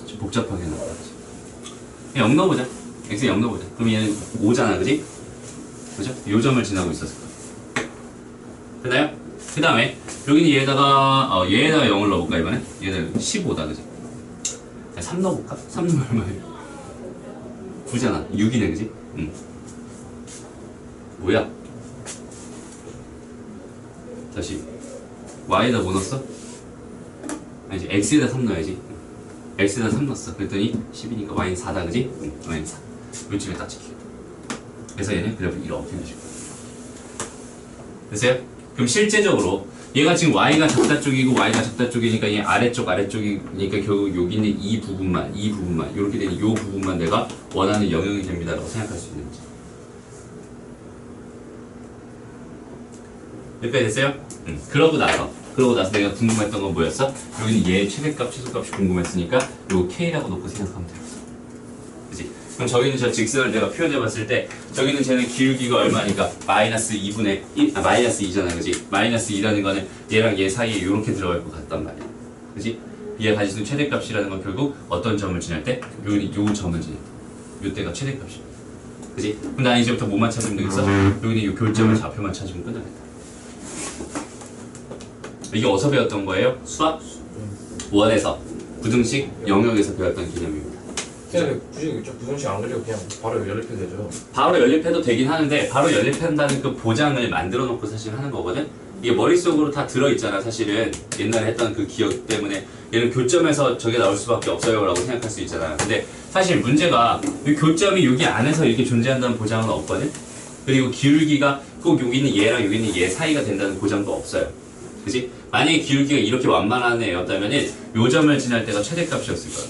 좀 복잡하게 나왔지. 0 넣어보자. x에 0 넣어보자. 그럼 얘는 5잖아. 그지? 그죠? 요 점을 지나고 있었을 거야. 됐나요? 그 다음에 여기는 얘에다가 0을 넣어볼까 이번에? 얘는 15다. 그지? 3 넣어볼까? 3 넣으면 얼마예요? 9잖아. 6이네. 그지? 뭐야? 다시 y에다 뭐 넣었어? 아니지 x에다 3 넣어야지. x에다 3 넣었어. 그랬더니 10이니까 y는 4다. 그지? y는 4. 요쯤에 딱 찍히겠다. 그래서 얘는 그래프 이렇게 해주시고. 됐어요? 그럼 실제적으로 얘가 지금 y가 작다 쪽이고 y가 작다 쪽이니까 얘 아래쪽이니까 결국 여기 있는 이 부분만 이렇게 되는 이 부분만 내가 원하는 영역이 됩니다라고 생각할 수 있는 거지. 여기까지 됐어요? 그러고 나서 내가 궁금했던 건 뭐였어? 여기는 얘 최대값, 최소값이 궁금했으니까 요 k라고 놓고 생각하면 되겠어. 그치? 그럼 저기는 저 직선을 내가 표현해 봤을 때 저기는 쟤는 기울기가 얼마니까 마이너스 2분의 1, 마이너스 2잖아. 그지? 마이너스 2라는 거는 얘랑 얘 사이에 이렇게 들어갈 것 같단 말이야. 그지? 얘가 가지고 있는 최대값이라는 건 결국 어떤 점을 지날 때? 여기는 요 점을 지날 때. 요 때가 최대값이야. 그지? 그럼 난 이제부터 뭐만 찾으면 되겠어? 여기는 요 교점을 좌표만 찾으면 끝나겠다. 이게 어디서 배웠던 거예요? 수학 1에서 부등식 영역에서 배웠던 개념입니다. 그냥 굳이 부등식 안 그리고 그냥 바로 연립해도 되죠. 바로 연립해도 되긴 하는데 바로 연립한다는 그 보장을 만들어 놓고 사실 하는 거거든. 이게 머릿속으로 다 들어있잖아. 사실은 옛날에 했던 그 기억 때문에 얘는 교점에서 저게 나올 수밖에 없어요 라고 생각할 수 있잖아. 근데 사실 문제가 이 교점이 여기 안에서 이렇게 존재한다는 보장은 없거든. 그리고 기울기가 꼭 여기 있는 얘랑 여기 있는 얘 사이가 된다는 보장도 없어요. 그치? 만약에 기울기가 이렇게 완만한 애였다면은 요 점을 지날 때가 최대값이었을 거야.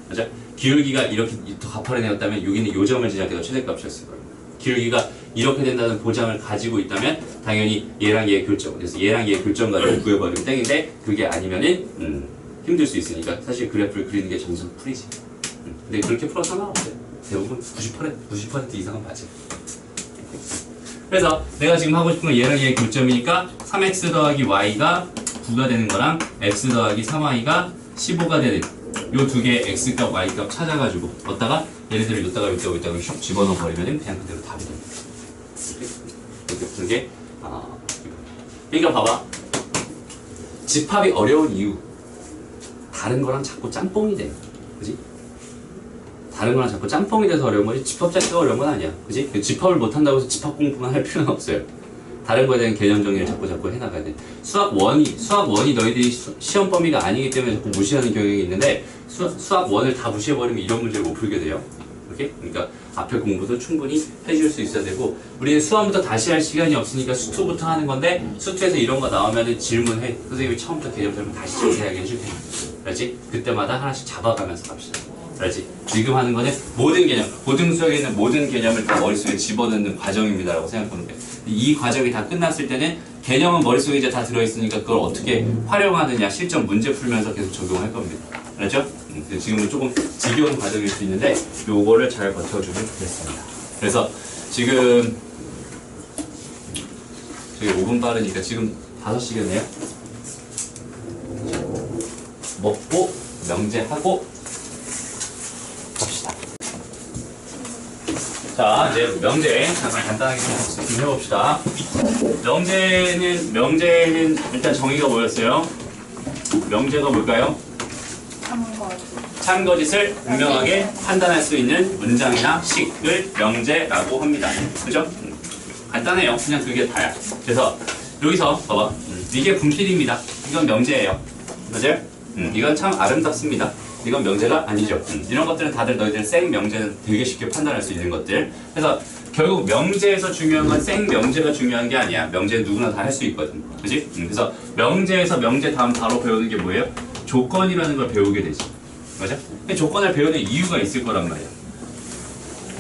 맞아? 기울기가 이렇게 더 가파른 애였다면 여기는 요 점을 지날 때가 최대값이었을 거예요. 기울기가 이렇게 된다는 보장을 가지고 있다면 당연히 얘랑 얘의 교점, 그래서 얘랑 얘의 교점 가지고 구해버리면 땡인데 그게 아니면은 힘들 수 있으니까 사실 그래프를 그리는 게 정석 풀이지. 근데 그렇게 풀어서 상관없어요. 대부분 90% 이상은 맞아. 그래서 내가 지금 하고 싶은 건 얘랑 얘의 교점이니까 3x 더하기 y가 9가 되는 거랑 x 더하기 3y가 15가 되는 요 두 개의 x값, y값 찾아가지고 얻다가 얘네들을 여기다가 슉 집어넣어 버리면 그냥 그대로 답이 됩니다. 그게 그러니까 봐봐. 집합이 어려운 이유 다른 거랑 자꾸 짬뽕이 돼. 그지? 다른 거랑 자꾸 짬뽕이 돼서 어려운 거지 집합 자체가 어려운 건 아니야. 그지? 집합을 못한다고 해서 집합 공부만 할 필요는 없어요. 다른 거에 대한 개념 정리를 자꾸 해나가야 돼. 수학 원이 너희들이 시험 범위가 아니기 때문에 자꾸 무시하는 경향이 있는데 수학 원을 다 무시해버리면 이런 문제를 못 풀게 돼요. 오케이? 그러니까 앞에 공부도 충분히 해줄 수 있어야 되고 우리는 수학부터 다시 할 시간이 없으니까 수투부터 하는 건데 수투에서 이런 거 나오면은 질문해. 선생님이 처음부터 개념 설명 다시 자세하게 해줄 테니까. 알지? 그때마다 하나씩 잡아가면서 갑시다. 알지? 지금 하는 거는 모든 개념, 고등수학에 있는 모든 개념을 다 머릿속에 집어넣는 과정입니다라고 생각하면 돼. 이 과정이 다 끝났을 때는 개념은 머릿속에 이제 다 들어있으니까 그걸 어떻게 활용하느냐 실전 문제 풀면서 계속 적용할 겁니다. 알죠? 지금은 조금 지겨운 과정일 수 있는데 요거를 잘 버텨주면 좋겠습니다. 그래서 지금 저기 5분 빠르니까 지금 5시겠네요? 먹고 명제하고 갑시다. 자, 이제 명제 잠깐 간단하게 좀 해봅시다. 명제는 일단 정의가 뭐였어요? 명제가 뭘까요? 참거짓을 분명하게 판단할 수 있는 문장이나 식을 명제라고 합니다. 그죠? 간단해요. 그냥 그게 다야. 그래서 여기서 봐봐. 이게 분필입니다. 이건 명제예요. 맞아요? 이건 참 아름답습니다. 이건 명제가 아니죠. 이런 것들은 다들 너희들 생 명제는 되게 쉽게 판단할 수 있는 것들. 그래서 결국 명제에서 중요한 건 생 명제가 중요한 게 아니야. 명제는 누구나 다 할 수 있거든. 그지? 그래서 명제에서 명제 다음 바로 배우는 게 뭐예요? 조건이라는 걸 배우게 되지. 맞아? 조건을 배우는 이유가 있을 거란 말이야.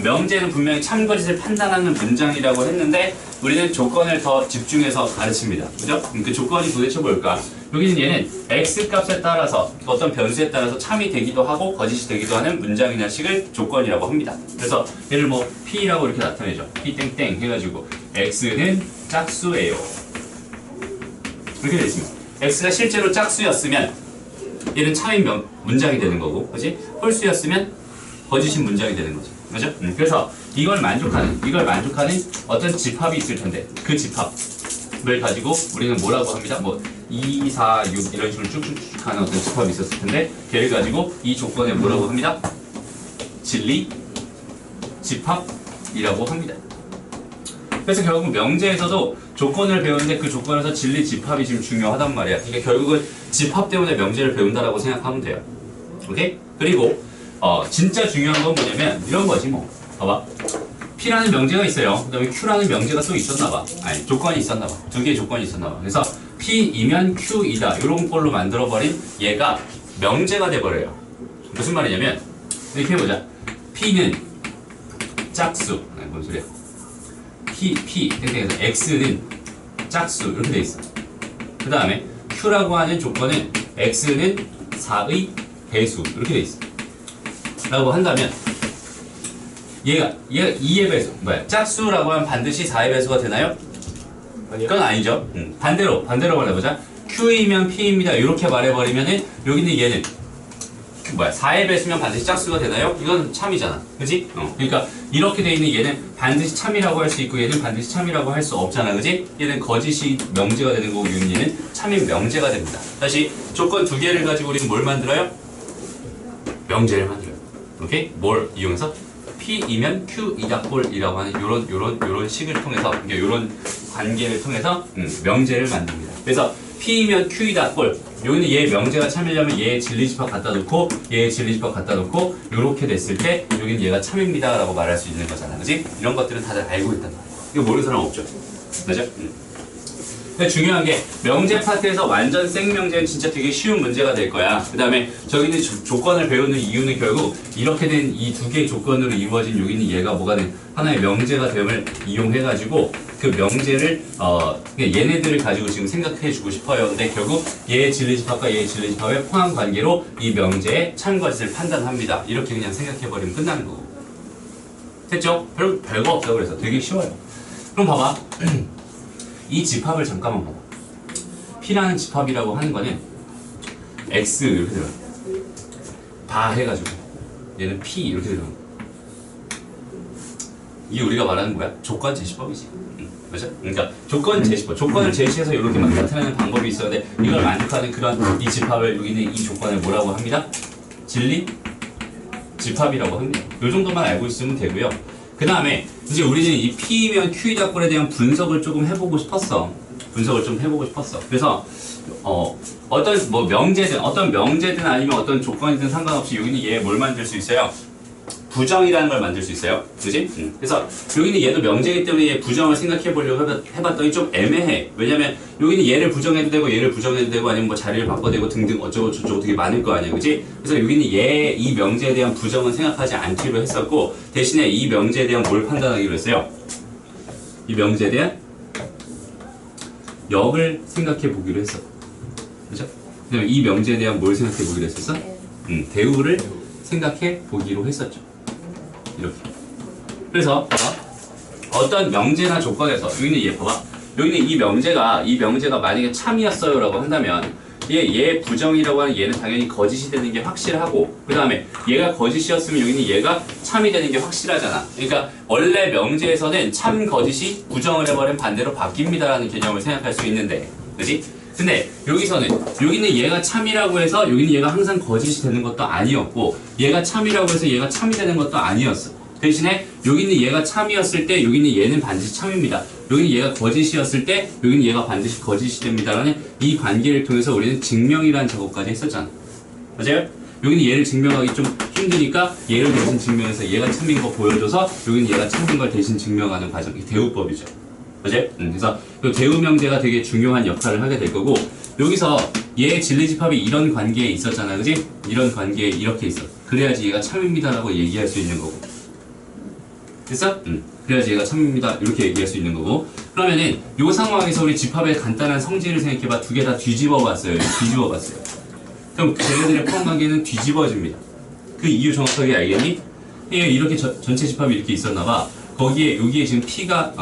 명제는 분명히 참거짓을 판단하는 문장이라고 했는데 우리는 조건을 더 집중해서 가르칩니다. 그죠? 그 조건이 도대체 뭘까? 여기는 얘는 x 값에 따라서 어떤 변수에 따라서 참이 되기도 하고 거짓이 되기도 하는 문장이나 식을 조건이라고 합니다. 그래서 얘를 뭐 p라고 이렇게 나타내죠. p 땡땡 해가지고 x는 짝수예요. 이렇게 되어 있습니다. x가 실제로 짝수였으면 얘는 참인 문장이 되는 거고, 그렇지? 홀수였으면 거짓인 문장이 되는 거죠. 그죠? 그래서 이걸 만족하는 어떤 집합이 있을 텐데 그 집합을 가지고 우리는 뭐라고 합니다. 뭐 2, 4, 6 이런 식으로 쭉쭉쭉 하는 어떤 집합이 있었을 텐데 걔를 가지고 이 조건에 뭐라고 합니다. 진리 집합이라고 합니다. 그래서 결국 명제에서도 조건을 배우는데 그 조건에서 진리 집합이 지금 중요하단 말이야. 그러니까 결국은 집합 때문에 명제를 배운다라고 생각하면 돼요. 오케이? 그리고 진짜 중요한 건 뭐냐면 이런 거지 뭐. 봐봐. P라는 명제가 있어요. 그 다음에 Q라는 명제가 또 있었나봐. 아니 조건이 있었나봐. 두 개의 조건이 있었나봐. 그래서 P이면 Q이다. 이런 걸로 만들어버린 얘가 명제가 돼버려요. 무슨 말이냐면 이렇게 해보자. P는 짝수. 아니, 뭔 소리야. P 땡땡해서 X는 짝수. 이렇게 돼 있어. 그 다음에 Q라고 하는 조건은 X는 4의 배수. 이렇게 돼 있어. 라고 한다면 얘가 2의 배수 짝수라고 하면 반드시 4의 배수가 되나요? 아니요. 그건 아니죠. 반대로 말해보자. Q이면 P입니다. 이렇게 말해버리면은 여기는 얘는 4의 배수면 반드시 짝수가 되나요? 이건 참이잖아. 그지? 그러니까 이렇게 돼 있는 얘는 반드시 참이라고 할 수 있고 얘는 반드시 참이라고 할 수 없잖아. 그지? 얘는 거짓이 명제가 되는 거고 얘는 참인 명제가 됩니다. 다시 조건 두 개를 가지고 우리는 뭘 만들어요? 명제를 만들어요. 오케이? 뭘 이용해서? P이면 Q이다 꼴이라고 하는 요런 식을 통해서, 그러니까 요런 관계를 통해서 명제를 만듭니다. 그래서 P이면 Q이다 꼴. 여기는 얘 명제가 참이려면 얘의 진리집합 갖다 놓고 얘의 진리집합 갖다 놓고 요렇게 됐을 때 여기는 얘가 참입니다 라고 말할 수 있는 거잖아. 그지? 이런 것들은 다들 알고 있단 말이야. 이거 모르는 사람 없죠? 맞아? 근데 중요한 게 명제 파트에서 완전 생명제는 진짜 되게 쉬운 문제가 될 거야. 그 다음에 저기는 조건을 배우는 이유는 결국 이렇게 된 이 두 개의 조건으로 이루어진 여기는 얘가 뭐가 된 하나의 명제가 됨을 이용해가지고 그 명제를 얘네들을 가지고 지금 생각해 주고 싶어요. 근데 결국 얘의 진리집합과 얘의 진리집합의 포함 관계로 이 명제의 참거짓을 판단합니다. 이렇게 그냥 생각해버리면 끝나는 거고. 됐죠? 별거 없다고 그래서 되게 쉬워요. 그럼 봐봐. 이 집합을 잠깐만 봐봐. P라는 집합이라고 하는 거는 X 이렇게 들어가. 다 해가지고 얘는 P 이렇게 들어가. 이게 우리가 말하는 거야? 조건 제시법이지. 맞아? 그러니까 조건 제시법. 조건을 제시해서 이렇게 나타내는 방법이 있었는데 이걸 만족하는 그런 이 집합을 여기는 이 조건을 뭐라고 합니다? 진리 집합이라고 합니다. 이 정도만 알고 있으면 되고요. 그 다음에 이제 우리는 이 P면 Q이다 꼴에 대한 분석을 조금 해보고 싶었어. 그래서 어떤 명제든 아니면 어떤 조건이든 상관없이 여기는 얘 뭘 만들 수 있어요? 부정이라는 걸 만들 수 있어요. 그지? 그래서 여기는 얘도 명제이기 때문에 얘 부정을 생각해 보려고 해봤더니 좀 애매해. 왜냐면 여기는 얘를 부정해도 되고 얘를 부정해도 되고 아니면 뭐 자리를 바꿔도 되고 등등 어쩌고 저쩌고 되게 많을 거 아니야. 그지? 그래서 여기는 얘 이 명제에 대한 부정은 생각하지 않기로 했었고 대신에 이 명제에 대한 뭘 판단하기로 했어요? 이 명제에 대한 역을 생각해 보기로 했어. 그죠? 그다음에 이 명제에 대한 뭘 생각해 보기로 했었어? 대우를 생각해 보기로 했었죠. 이렇게. 그래서 봐봐. 어떤 명제나 조건에서 여기는 얘 봐봐. 여기는 이 명제가 만약에 참이었어요라고 한다면 얘 부정이라고 하는 얘는 당연히 거짓이 되는 게 확실하고 그 다음에 얘가 거짓이었으면 여기는 얘가 참이 되는 게 확실하잖아. 그러니까 원래 명제에서는 참 거짓이 부정을 해버리면 반대로 바뀝니다라는 개념을 생각할 수 있는데 그지? 근데 여기는 얘가 참이라고 해서 여기는 얘가 항상 거짓이 되는 것도 아니었고 얘가 참이라고 해서 얘가 참이 되는 것도 아니었어. 대신에 여기는 얘가 참이었을 때 여기는 얘는 반드시 참입니다. 여기는 얘가 거짓이었을 때 여기는 얘가 반드시 거짓이 됩니다라는 이 관계를 통해서 우리는 증명이라는 작업까지 했었잖아. 맞아요? 여기는 얘를 증명하기 좀 힘드니까 얘를 대신 증명해서 얘가 참인 거 보여줘서 여기는 얘가 참인 걸 대신 증명하는 과정이 대우법이죠. 맞아요? 그래서 이 대우 명제가 되게 중요한 역할을 하게 될 거고 여기서 얘의 진리집합이 이런 관계에 있었잖아. 그지? 이런 관계에 이렇게 있어. 그래야지 얘가 참입니다라고 얘기할 수 있는 거고. 됐어? 그래야지 얘가 참입니다. 이렇게 얘기할 수 있는 거고. 그러면은 이 상황에서 우리 집합의 간단한 성질을 생각해봐. 두 개 다 뒤집어 봤어요. 뒤집어 봤어요. 그럼 쟤네들의 포함 관계는 뒤집어집니다. 그 이유 정확하게 알겠니? 이렇게 전체 집합이 이렇게 있었나 봐. 여기에 지금 Q가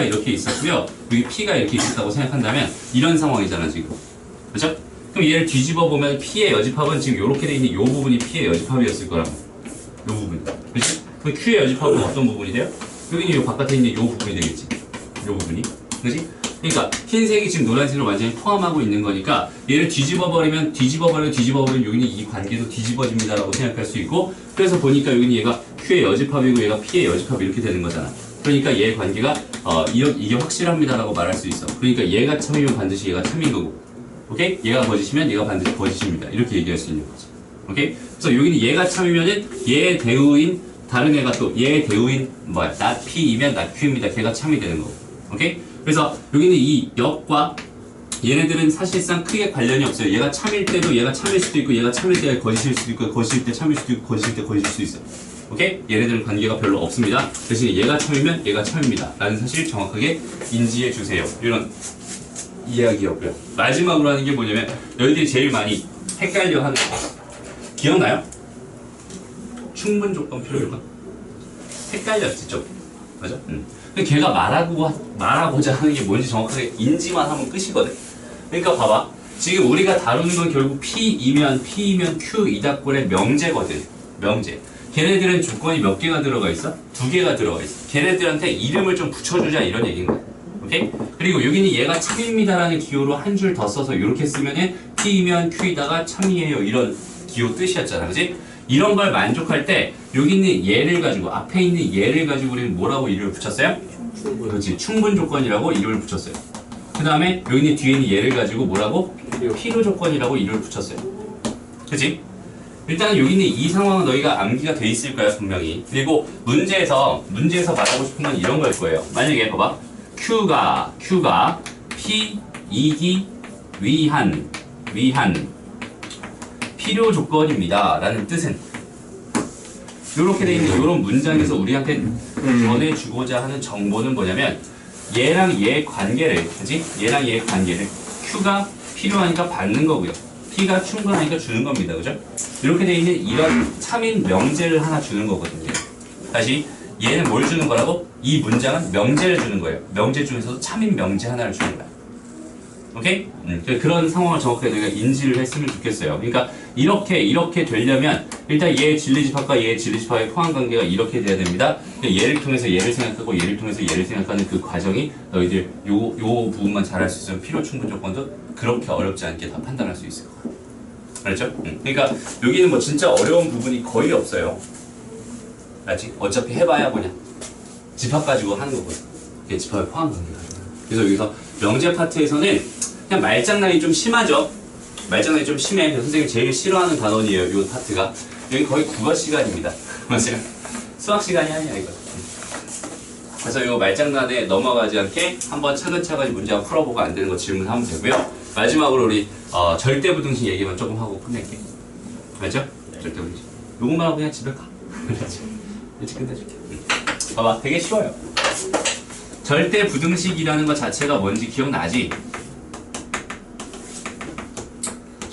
이렇게 있었고요. 여기 P가 이렇게 있었다고 생각한다면 이런 상황이잖아, 지금. 그렇죠? 그럼 얘를 뒤집어 보면 P의 여집합은 지금 이렇게 돼 있는 이 부분이 P의 여집합이었을 거라고. 이 부분. 그렇지? 그럼 Q의 여집합은 어떤 부분이 돼요? 여기는 이 바깥에 있는 이 부분이 되겠지. 이 부분이. 그렇지? 그러니까 흰색이 지금 노란색을 완전히 포함하고 있는 거니까 얘를 뒤집어버리면 여기는 이 관계도 뒤집어집니다라고 생각할 수 있고 그래서 보니까 여기는 얘가 Q의 여집합이고 얘가 P의 여집합이 이렇게 되는 거잖아. 그러니까 얘의 관계가 이게 확실합니다라고 말할 수 있어. 그러니까 얘가 참이면 반드시 얘가 참인 거고 오케이? 얘가 거짓이면 얘가 반드시 거짓입니다. 이렇게 얘기할 수 있는 거지. 오케이? 그래서 여기는 얘가 참이면은 얘의 대우인 다른 애가 또 얘의 대우인 not P이면 not Q입니다. 걔가 참이 되는 거고. 오케이? 그래서 여기는 이 역과 얘네들은 사실상 크게 관련이 없어요. 얘가 참일 때도 얘가 참일 수도 있고 얘가 참일 때 거짓일 수도 있고 거짓일 때 참일 수도 있고 거짓일 때 거짓일 수 있어요. 오케이? 얘네들은 관계가 별로 없습니다. 대신에 얘가 참이면 얘가 참입니다. 라는 사실 정확하게 인지해 주세요. 이런 이야기였고요. 마지막으로 하는 게 뭐냐면 너희들이 제일 많이 헷갈려 하는 거 기억나요? 충분 조건 필요 조건 헷갈렸지 좀. 맞아? 근데 걔가 말하고자 하는 게 뭔지 정확하게 인지만 하면 끝이거든. 그러니까 봐봐. 지금 우리가 다루는 건 결국 P이면 Q 이다꼴의 명제거든. 명제. 걔네들은 조건이 몇 개가 들어가 있어? 2개가 들어가 있어. 걔네들한테 이름을 좀 붙여주자 이런 얘기인 거야. 오케이? 그리고 여기는 얘가 참입니다라는 기호로 한 줄 더 써서 이렇게 쓰면은 P이면 Q이다가 참이에요. 이런 기호 뜻이었잖아. 그지? 이런 걸 만족할 때 여기 있는 얘를 가지고 앞에 있는 얘를 가지고 우리는 뭐라고 이름을 붙였어요? 그렇지. 충분 조건이라고 이름을 붙였어요. 그 다음에 여기 있는 뒤에 있는 얘를 가지고 뭐라고? 필요 조건이라고 이름을 붙였어요. 그치? 일단 여기 있는 이 상황은 너희가 암기가 돼 있을 거야 분명히. 그리고 문제에서 말하고 싶은 건 이런 거일 거예요. 만약에 봐봐. Q가 P 이기 위한 필요 조건입니다. 라는 뜻은 이렇게 돼 있는 이런 문장에서 우리한테 전해주고자 하는 정보는 뭐냐면 얘랑 얘의 관계를 그지? 얘랑 얘의 관계를 Q가 필요하니까 받는 거고요. P가 충분하니까 주는 겁니다. 그죠? 이렇게 돼 있는 이런 참인 명제를 하나 주는 거거든요. 다시 얘는 뭘 주는 거라고? 이 문장은 명제를 주는 거예요. 명제 중에서도 참인 명제 하나를 주는 거야. 오케이? 그런 상황을 정확하게 너희가 인지를 했으면 좋겠어요. 그러니까 이렇게 되려면 일단 얘의 진리집합과 얘의 진리집합의 포함 관계가 이렇게 돼야 됩니다. 얘를 통해서 얘를 생각하고 얘를 통해서 얘를 생각하는 그 과정이 너희들 요 부분만 잘할 수 있으면 필요 충분 조건도 그렇게 어렵지 않게 다 판단할 수 있을 거예요. 알았죠? 그러니까 여기는 뭐 진짜 어려운 부분이 거의 없어요. 알지? 어차피 해봐야 뭐냐? 집합 가지고 하는 거거든. 이게 집합의 포함 관계가. 그래서 여기서 명제 파트에서는 그냥 말장난이 좀 심하죠? 말장난이 좀 심해. 선생님이 제일 싫어하는 단원이에요. 이 파트가. 여기 거의 국어 시간입니다. 맞아요? 수학 시간이 아니야 이거. 그래서 요 말장난에 넘어가지 않게 한번 차근차근 문제 한번 풀어보고 안 되는 거 질문하면 되고요. 마지막으로 우리 절대부등식 얘기만 조금 하고 끝낼게. 알죠? 절대부등식. 요것만 하고 그냥 집에 가. 일찍 끝내줄게. 봐봐, 되게 쉬워요. 절대부등식이라는 것 자체가 뭔지 기억나지?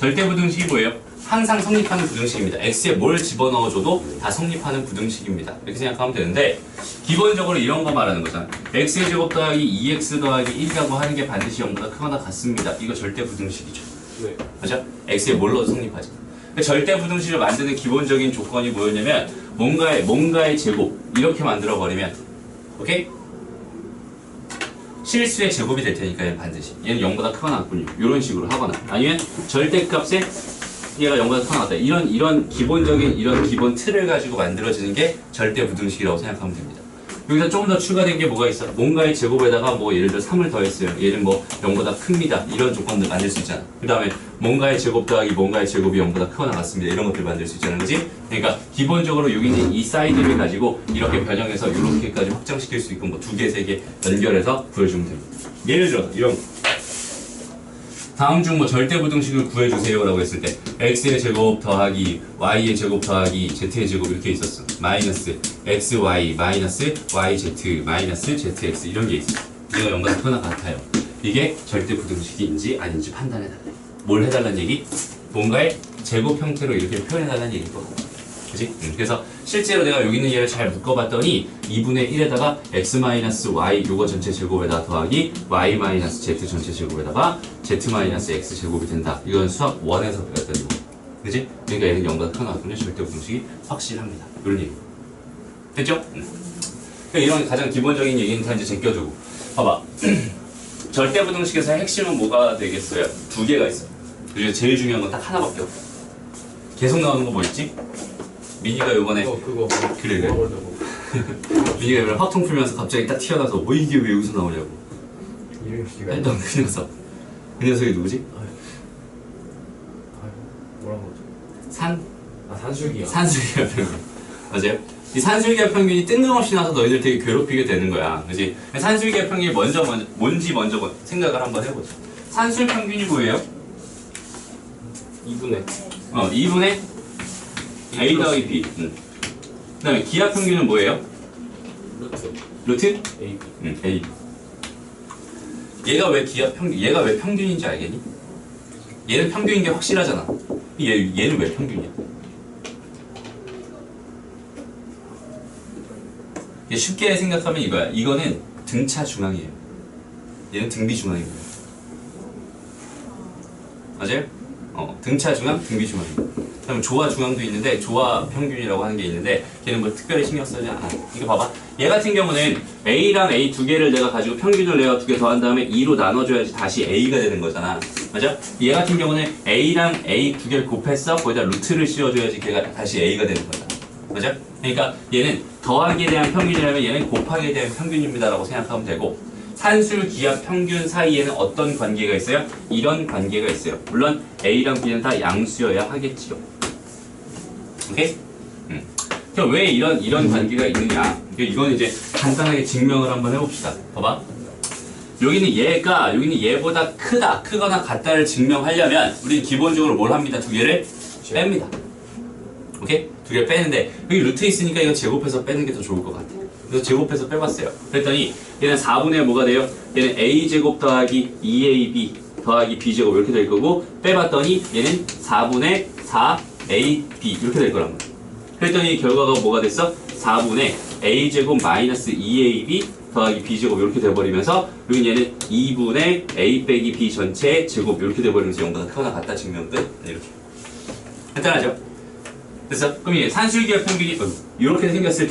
절대부등식이 뭐예요? 항상 성립하는 부등식입니다. x에 뭘 집어넣어줘도 다 성립하는 부등식입니다. 이렇게 생각하면 되는데 기본적으로 이런 거 말하는 거잖아. x의 제곱 더하기 2x 더하기 1이라고 하는 게 반드시 0보다 크거나 같습니다. 이거 절대부등식이죠. 네. 맞아? x에 뭘 넣어도 성립하지. 절대부등식을 만드는 기본적인 조건이 뭐였냐면 뭔가의 제곱 이렇게 만들어버리면 오케이? 실수의 제곱이 될 테니까 얘는 반드시 얘는 0보다 크거나 같군요. 이런 식으로 하거나 아니면 절대값에 얘가 0보다 크거나 같다. 이런 기본적인 이런 기본 틀을 가지고 만들어지는 게 절대부등식이라고 생각하면 됩니다. 여기서 조금 더 추가된 게 뭐가 있어? 뭔가의 제곱에다가 뭐 예를 들어 3을 더했어요. 얘는 뭐 0보다 큽니다. 이런 조건들 만들 수 있잖아. 그 다음에 뭔가의 제곱 더하기 뭔가의 제곱이 0보다 크거나 같습니다. 이런 것들 만들 수 있잖아. 그지? 그러니까 기본적으로 여기 있는 이 사이드를 가지고 이렇게 변형해서 이렇게까지 확장시킬 수 있고 뭐 2개, 3개 연결해서 구해주면 됩니다. 예를 들어 이런 거. 다음 중 뭐 절대부등식을 구해주세요라고 했을 때 x의 제곱 더하기 y의 제곱 더하기 z의 제곱 이렇게 있었어. 마이너스 xy 마이너스 yz 마이너스 zx 이런 게 있어. 이거 0보다 크거나 같아요. 이게 절대부등식인지 아닌지 판단해달래. 뭘 해달라는 얘기? 뭔가의 제곱 형태로 이렇게 표현해달라는 얘기일 거 같아. 그치? 그래서 실제로 내가 여기 있는 얘를 잘 묶어봤더니 2분의 1에다가 x-y 요거 전체 제곱에다 더하기 y-z 전체 제곱에다가 z-x 제곱이 된다. 이건 수학 1에서 배웠던 이거. 그치? 그러니까 얘는 0보다 크거나 같군요. 절대부등식이 확실합니다. 이런 얘기. 됐죠? 그러니까 이런 가장 기본적인 얘기는 다 이제 제껴두고. 봐봐. 절대부등식에서 핵심은 뭐가 되겠어요? 2개가 있어. 그리고 제일 중요한 건 딱 하나밖에 없어. 계속 나오는 거 뭐 있지? 민이가 요번에 그거 그래. 뭐라고 민이가 이번에 확통 풀면서 갑자기 딱 튀어나와서 뭐 이게 왜 여기서 나오냐고. 이름이 기가 일단 그 녀석. 그 녀석이 누구지? 뭐라고 하죠? 산술기야. 산술기가 평균. 맞아요? 이 산술기가 평균이 뜬금없이 나서 너희들 되게 괴롭히게 되는 거야. 그지? 산술기가 평균이 뭔지 먼저 생각을 한번 해보자. 산술 평균이 뭐예요? 2분의 2분의 A 더하기 B. 그 다음에 기하 평균은 뭐예요? 루트? AB. A. 얘가 왜 평균인지 알겠니? 얘는 평균인 게 확실하잖아. 얘는 왜 평균이야? 쉽게 생각하면 이거야. 이거는 등차 중앙이에요. 얘는 등비 중앙입니다. 맞아요? 등차 중앙, 등비 중앙입니다. 그다음에 조화 중앙도 있는데 조화 평균이라고 하는 게 있는데 걔는 뭐 특별히 신경 쓰지 않아. 이거 봐봐. 얘 같은 경우는 A랑 A 두 개를 내가 가지고 평균을 내가 2개 더한 다음에 2로 나눠줘야지 다시 A가 되는 거잖아. 맞아? 얘 같은 경우는 A랑 A 두 개를 곱했어. 거기다 루트를 씌워줘야지 걔가 다시 A가 되는 거잖아. 맞아? 그러니까 얘는 더하기에 대한 평균이라면 얘는 곱하기에 대한 평균입니다라고 생각하면 되고 산술, 기하, 평균 사이에는 어떤 관계가 있어요? 이런 관계가 있어요. 물론 A랑 B는 다 양수여야 하겠지요. 오케이? 그럼 왜 이런 관계가 있느냐? 이건 이제 간단하게 증명을 한번 해봅시다. 봐봐. 여기는 얘보다 크거나 같다를 증명하려면 우리는 기본적으로 뭘 합니다? 2개를 뺍니다. 오케이? 2개를 빼는데 여기 루트 있으니까 이거 제곱해서 빼는 게 더 좋을 것 같아. 그래서 제곱해서 빼봤어요. 그랬더니 얘는 4분의 뭐가 돼요? 얘는 a제곱 더하기 2ab 더하기 b제곱 이렇게 될 거고 빼봤더니 얘는 4분의 4ab 이렇게 될 거란 말이야. 그랬더니 결과가 뭐가 됐어? 4분의 a제곱 마이너스 2ab 더하기 b제곱 이렇게 돼버리면서 여기 얘는 2분의 a 빼기 b 전체 제곱 이렇게 돼버리면서 0보다 크거나 같다 증명 끝. 이렇게 간단하죠? 그래서 그럼 이게 산술기하 평균이 이렇게 생겼을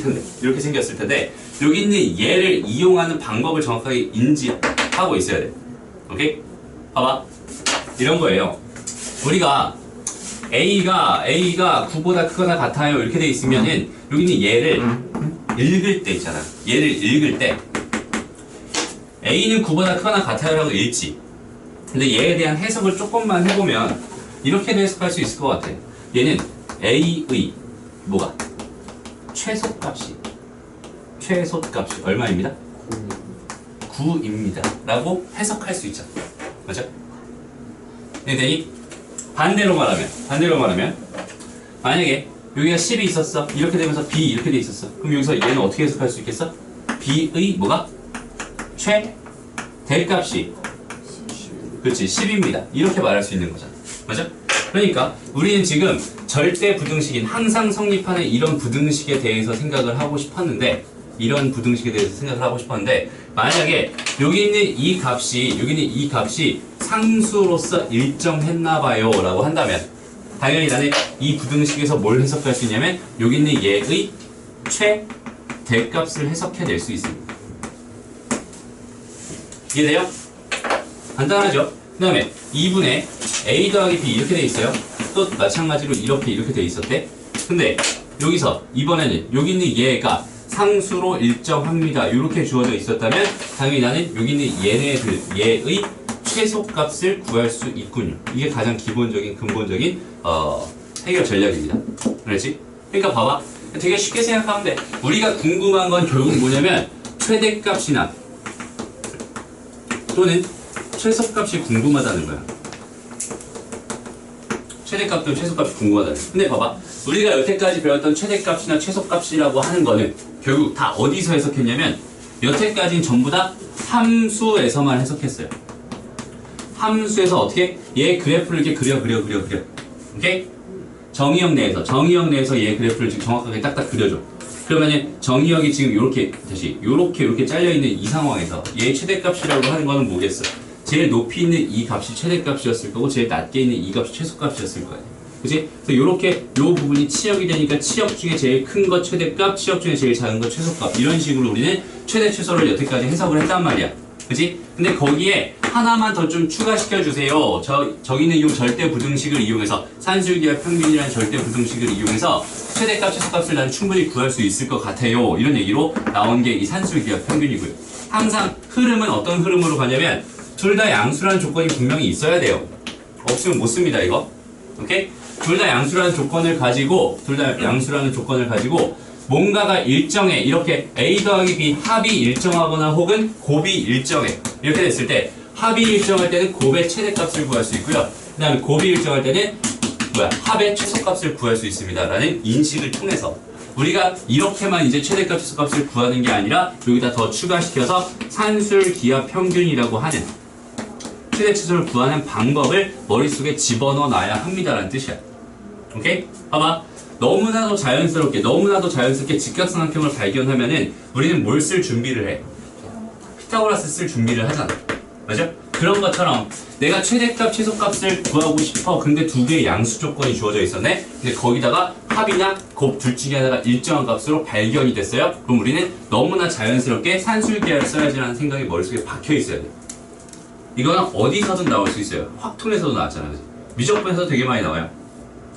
텐데 여기 있는 얘를 이용하는 방법을 정확하게 인지하고 있어야 돼. 오케이? 봐봐. 이런 거예요. 우리가 A가 9보다 크거나 같아요 이렇게 돼 있으면은 여기 있는 얘를 읽을 때 있잖아. 얘를 읽을 때 A는 9보다 크거나 같아요라고 읽지. 근데 얘에 대한 해석을 조금만 해보면 이렇게도 해석할 수 있을 것 같아. 얘는 A의 뭐가? 최소값이 최소값이 얼마입니다? 9입니다. 라고 해석할 수 있죠. 맞죠? 네, 반대로 말하면 만약에 여기가 10이 있었어. 이렇게 되면서 B 이렇게 돼 있었어. 그럼 여기서 얘는 어떻게 해석할 수 있겠어? B의 뭐가? 최대값이 그렇지 10입니다. 이렇게 말할 수 있는 거잖아. 맞아? 그러니까 우리는 지금 절대 부등식인 항상 성립하는 이런 부등식에 대해서 생각을 하고 싶었는데 만약에 여기 있는 이 값이 상수로서 일정했나봐요 라고 한다면 당연히 나는 이 부등식에서 뭘 해석할 수 있냐면 여기 있는 얘의 최대값을 해석해낼 수 있습니다. 이해돼요? 간단하죠? 그 다음에 2분의 a 더하기 b 이렇게 돼 있어요. 또 마찬가지로 이렇게 돼 있었대. 근데 여기서 이번에는 여기 있는 얘가 상수로 일정합니다. 이렇게 주어져 있었다면 당연히 나는 여기 있는 얘의 최소값을 구할 수 있군요. 이게 가장 기본적인 근본적인 해결 전략입니다. 그렇지? 그러니까 봐봐. 되게 쉽게 생각하면 돼. 우리가 궁금한 건 결국 뭐냐면 최대값이나 또는 최소값이 궁금하다는 거야. 최대값도 최소값이 궁금하다는 거야. 근데 봐봐. 우리가 여태까지 배웠던 최대값이나 최소값이라고 하는 거는 결국 다 어디서 해석했냐면 여태까지는 전부 다 함수에서만 해석했어요. 함수에서 어떻게? 얘 그래프를 이렇게 그려. 오케이? 정의역 내에서 얘 그래프를 지금 정확하게 딱딱 그려줘. 그러면은 정의역이 지금 요렇게 잘려있는 이 상황에서 얘의 최대값이라고 하는 거는 뭐겠어? 제일 높이 있는 이 값이 최대값이었을 거고 제일 낮게 있는 이 값이 최소값이었을 거야. 그치? 그래서 요렇게 요 부분이 치역이 되니까 치역 중에 제일 큰 거 최대값, 치역 중에 제일 작은 거 최소값 이런 식으로 우리는 최대 최소를 여태까지 해석을 했단 말이야. 그치? 근데 거기에 하나만 더 좀 추가시켜 주세요. 저기는 이 절대 부등식을 이용해서 산술기하 평균이라는 절대 부등식을 이용해서 최대값, 최소값을 난 충분히 구할 수 있을 것 같아요. 이런 얘기로 나온 게 이 산술기하 평균이고요. 항상 흐름은 어떤 흐름으로 가냐면 둘 다 양수라는 조건이 분명히 있어야 돼요. 없으면 못 씁니다, 이거. 오케이? 둘 다 양수라는 조건을 가지고 뭔가가 일정해. 이렇게 A 더하기 B 합이 일정하거나 혹은 곱이 일정해. 이렇게 됐을 때 합이 일정할 때는 곱의 최대값을 구할 수 있고요. 그 다음에 곱이 일정할 때는 합의 최소값을 구할 수 있습니다. 라는 인식을 통해서 우리가 이렇게만 이제 최대값, 최소값을 구하는 게 아니라 여기다 더 추가시켜서 산술 기하 평균이라고 하는 최대 최소를 구하는 방법을 머릿속에 집어넣어 놔야 합니다라는 뜻이야. 오케이? 봐봐. 너무나도 자연스럽게 직각삼각형을 발견하면은 우리는 뭘 쓸 준비를 해? 피타고라스 쓸 준비를 하잖아. 맞아? 그런 것처럼 내가 최대값, 최소값을 구하고 싶어. 근데 두 개의 양수 조건이 주어져 있었네? 근데 거기다가 합이나 곱 둘 중에 하나가 일정한 값으로 발견이 됐어요? 그럼 우리는 너무나 자연스럽게 산술기하를 써야지라는 생각이 머릿속에 박혀 있어야 돼. 이거는 어디서든 나올 수 있어요. 확통에서도 나왔잖아. 그치? 미적분에서도 되게 많이 나와요.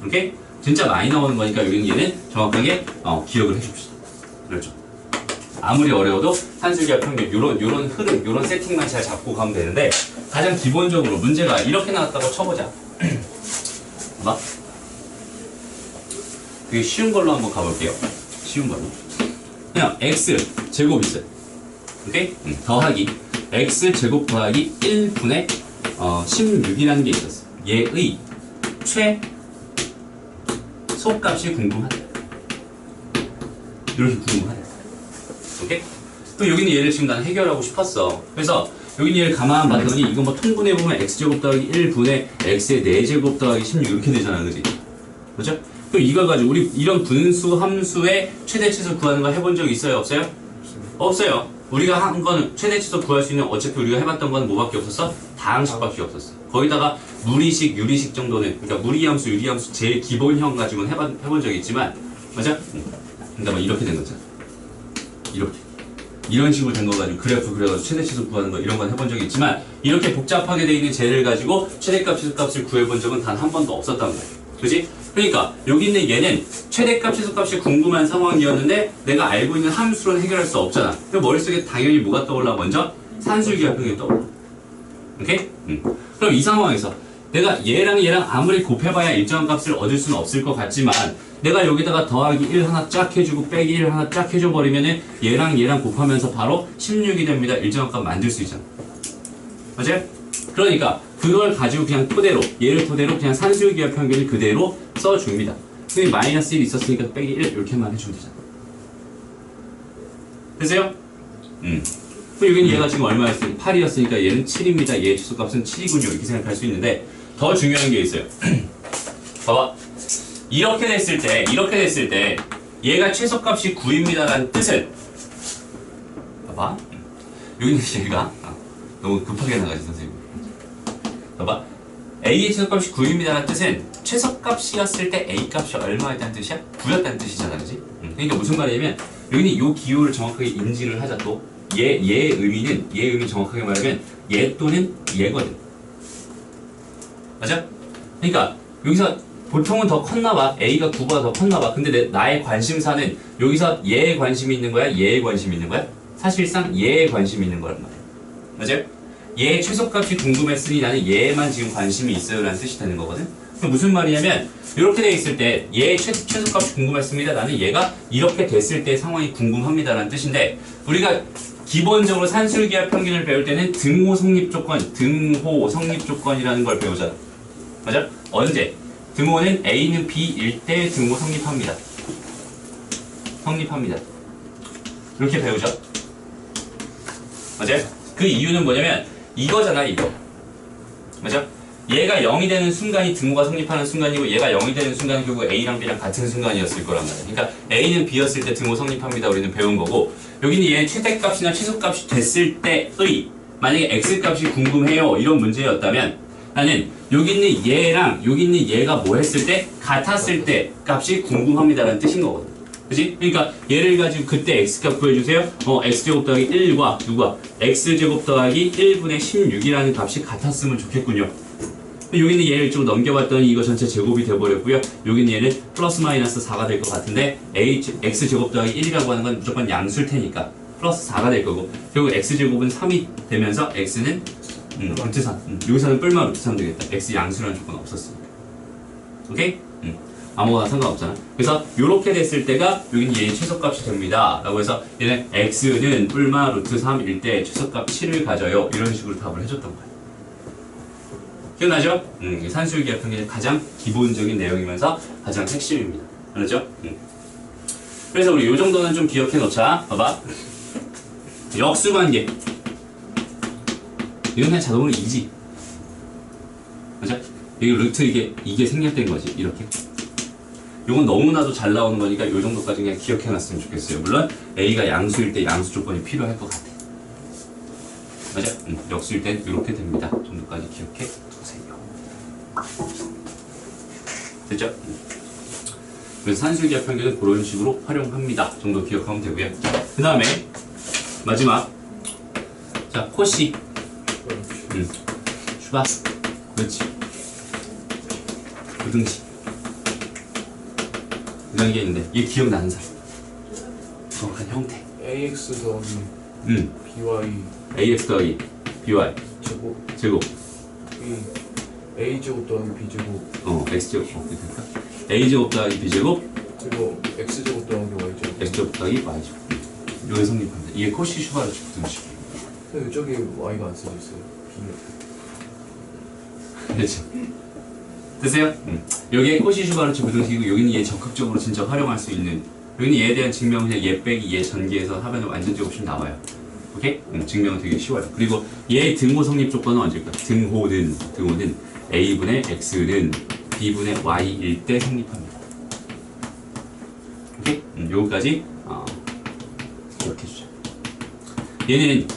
오케이? 진짜 많이 나오는 거니까 여기는 얘는 정확하게 기억을 해줍시다. 그렇죠. 아무리 어려워도 산술기하 평균 요런 흐름, 요런 세팅만 잘 잡고 가면 되는데 가장 기본적으로 문제가 이렇게 나왔다고 쳐보자. 봐봐. 되게 쉬운 걸로 한번 가볼게요. 쉬운 걸로. 그냥 x 제곱 있어요. 오케이? 더하기 x 제곱 더하기 1분의 16이라는 게 있었어. 얘의 최소값이 궁금하다. 이렇게 궁금하다. 오케이? 또 여기 있는 얘를 지금 나는 해결하고 싶었어. 그래서 여기 있는 얘를 가만 봤더니 이거 뭐 통분해보면 x제곱 더하기 1분의 x의 4제곱 더하기 16 이렇게 되잖아. 그지? 그렇죠? 그럼 이걸 가지고 우리 이런 분수 함수의 최대 최소 구하는 거 해본 적 있어요? 없어요? 없어요. 우리가 한 거는 최대 최소 구할 수 있는 어차피 우리가 해봤던 건 뭐밖에 없었어? 다항식밖에 없었어. 거기다가 무리식, 유리식 정도는 그러니까 무리함수, 유리함수 제일 기본형 가지고는 해본 적이 있지만 맞아? 근데 뭐 이렇게 된 거잖아. 이렇게 이런 식으로 된 거 가지고 그래프 그려가지고 최대 최소 구하는 거 이런 건 해본 적이 있지만 이렇게 복잡하게 돼 있는 쟤를 가지고 최대값, 최소값을 구해본 적은 단 한 번도 없었단 말이야. 그지? 그러니까 여기 있는 얘는 최대값, 최소값이 궁금한 상황이었는데 내가 알고 있는 함수로는 해결할 수 없잖아. 그럼 머릿속에 당연히 뭐가 떠올라? 먼저 산술기하 평균이 떠올라. 오케이? 그럼 이 상황에서 내가 얘랑 아무리 곱해봐야 일정한 값을 얻을 수는 없을 것 같지만 내가 여기다가 더하기 1 하나 쫙 해주고 빼기 1 하나 쫙 해줘버리면은 얘랑 얘랑 곱하면서 바로 16이 됩니다. 일정한 값 만들 수 있잖아. 맞아요? 그러니까 그걸 가지고 그냥 토대로 얘를 토대로 그냥 산술기하 평균을 그대로 써줍니다. 그럼 마이너스 1 있었으니까 빼기 1 이렇게만 해주면 되잖아. 됐어요? 그럼 여기는 얘가 지금 얼마였으니까 8이었으니까 얘는 7입니다. 얘의 최소값은 7이군요. 이렇게 생각할 수 있는데 더 중요한 게 있어요. 봐봐. 이렇게 됐을 때 얘가 최소값이 9입니다라는 뜻은 봐봐. 여기는 얘가 너무 급하게 나가지 선생님. 봐봐. A의 최소값이 9입니다라는 뜻은 최소값이었을 때 A 값이 얼마였다는 뜻이야? 9였다는 뜻이잖아, 그지? 그러니까 무슨 말이냐면 여기는 이 기호를 정확하게 인지를 하자. 또 얘의 의미 정확하게 말하면 얘 또는 얘거든. 맞아? 그러니까 여기서 보통은 더 컸나봐. A가 9보다 더 컸나봐. 근데 나의 관심사는 여기서 얘의 관심이 있는 거야? 얘의 관심이 있는 거야? 사실상 얘의 관심이 있는 거란 말이야. 맞아요? 얘의 최소값이 궁금했으니 나는 얘에만 지금 관심이 있어요 라는 뜻이 되는 거거든. 그럼 무슨 말이냐면 이렇게 돼 있을 때 얘의 최소값이 궁금했습니다. 나는 얘가 이렇게 됐을 때 상황이 궁금합니다 라는 뜻인데 우리가 기본적으로 산술기하 평균을 배울 때는 등호 성립 조건이라는 걸 배우잖아. 맞아? 언제? 등호는 A는 B일 때 등호 성립합니다. 이렇게 배우죠. 맞아요? 그 이유는 뭐냐면 이거잖아, 이거. 맞아? 얘가 0이 되는 순간이 등호가 성립하는 순간이고 얘가 0이 되는 순간은 결국 A랑 B랑 같은 순간이었을 거란 말이야. 그러니까 A는 B였을 때 등호 성립합니다. 우리는 배운 거고 여기는 얘의 최대값이나 최소값이 됐을 때의 만약에 X값이 궁금해요. 이런 문제였다면 나는 여기 있는 얘랑 여기 있는 얘가 뭐 했을 때 같았을 때 값이 궁금합니다라는 뜻인 거거든. 그치? 그러니까 얘를 가지고 그때 X값 구해주세요. X제곱 더하기 1과 누가 X제곱 더하기 1분의 16이라는 값이 같았으면 좋겠군요. 여기는 얘를 좀 넘겨봤더니 이거 전체 제곱이 돼버렸고요. 여기는 얘는 플러스 마이너스 4가 될 것 같은데 X제곱 더하기 1이라고 하는 건 무조건 양수일 테니까 플러스 4가 될 거고 결국 X제곱은 3이 되면서 X는 루트 3. 여기서는 뿔만 루트 3 되겠다. X 양수라는 조건 없었으니까. 오케이? 아무거나 상관없잖아. 그래서 이렇게 됐을 때가 여기는 얘의 최소값이 됩니다. 라고 해서 얘는 X는 뿔마 루트 3일 때 최소값 7을 가져요. 이런 식으로 답을 해줬던 거야. 기억나죠? 산술기하 평균의 가장 기본적인 내용이면서 가장 핵심입니다. 알았죠? 그래서 우리 이 정도는 좀 기억해 놓자. 봐봐. 역수관계. 이건 그냥 자동으로 2지. 맞아? 여기 루트 이게 생략된 거지. 이렇게. 이건 너무나도 잘 나오는 거니까 이 정도까지 그냥 기억해 놨으면 좋겠어요. 물론 A가 양수일 때 양수 조건이 필요할 것 같아. 맞아? 역수일 땐 이렇게 됩니다. 정도까지 기억해 두세요. 됐죠? 그래서 산술기하 평균은 그런 식으로 활용합니다. 정도 기억하면 되고요. 그 다음에 마지막 자 코시 슈바 그렇지 부등식 이런 게 있는데 얘 기억나는 사람 정확한 형태 AX 더하기 BY AX 더하기 BY 제곱 A 제곱 더하기 B 제곱 X제곱 그러니까 A제곱 더하기 B제곱 그리고 X 제곱 더하기 Y 제곱 X제곱 더하기 Y제곱 이게 성립합니다. 이게 코시 슈바르츠 부등식. 근데 저기 Y가 안 써져 있어요. 그렇죠. 됐어요? 여기에 코시 슈바르츠 부등식이고 여기는 얘 적극적으로 진짜 활용할 수 있는 여기는 얘에 대한 증명은 그냥 얘 빼기 얘 전개해서 하면 완전 제곱식 나와요. 오케이? 증명은 되게 쉬워요. 그리고 얘의 등호 성립 조건은 언제일까? 등호는 A분의 X는 B분의 Y일 때 성립합니다. 오케이? 요거까지 기억해주자. 얘는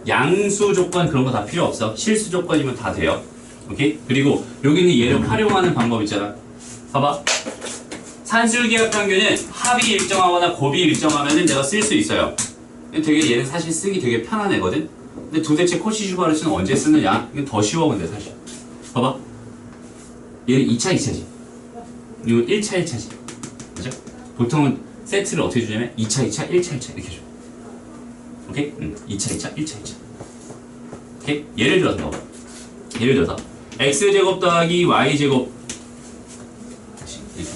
양수 조건 그런 거 다 필요 없어. 실수 조건이면 다 돼요. 오케이? 그리고 여기는 얘를 활용하는 방법 있잖아. 봐봐. 산술기하 평균은 합이 일정하거나 곱이 일정하면은 내가 쓸 수 있어요. 되게 얘는 사실 쓰기 되게 편한 애거든. 근데 도대체 코시 슈바르츠는 언제 쓰느냐? 이건 더 쉬워 근데 사실. 봐봐. 얘는 2차 2차지. 이거 1차 1차지. 그죠? 보통은 세트를 어떻게 주냐면 2차 2차 1차 1차 이렇게 줘. 오케이? 2차 2차 1차 2차. 오케이? 예를 들어서 X제곱 더하기 Y제곱 다시 이렇게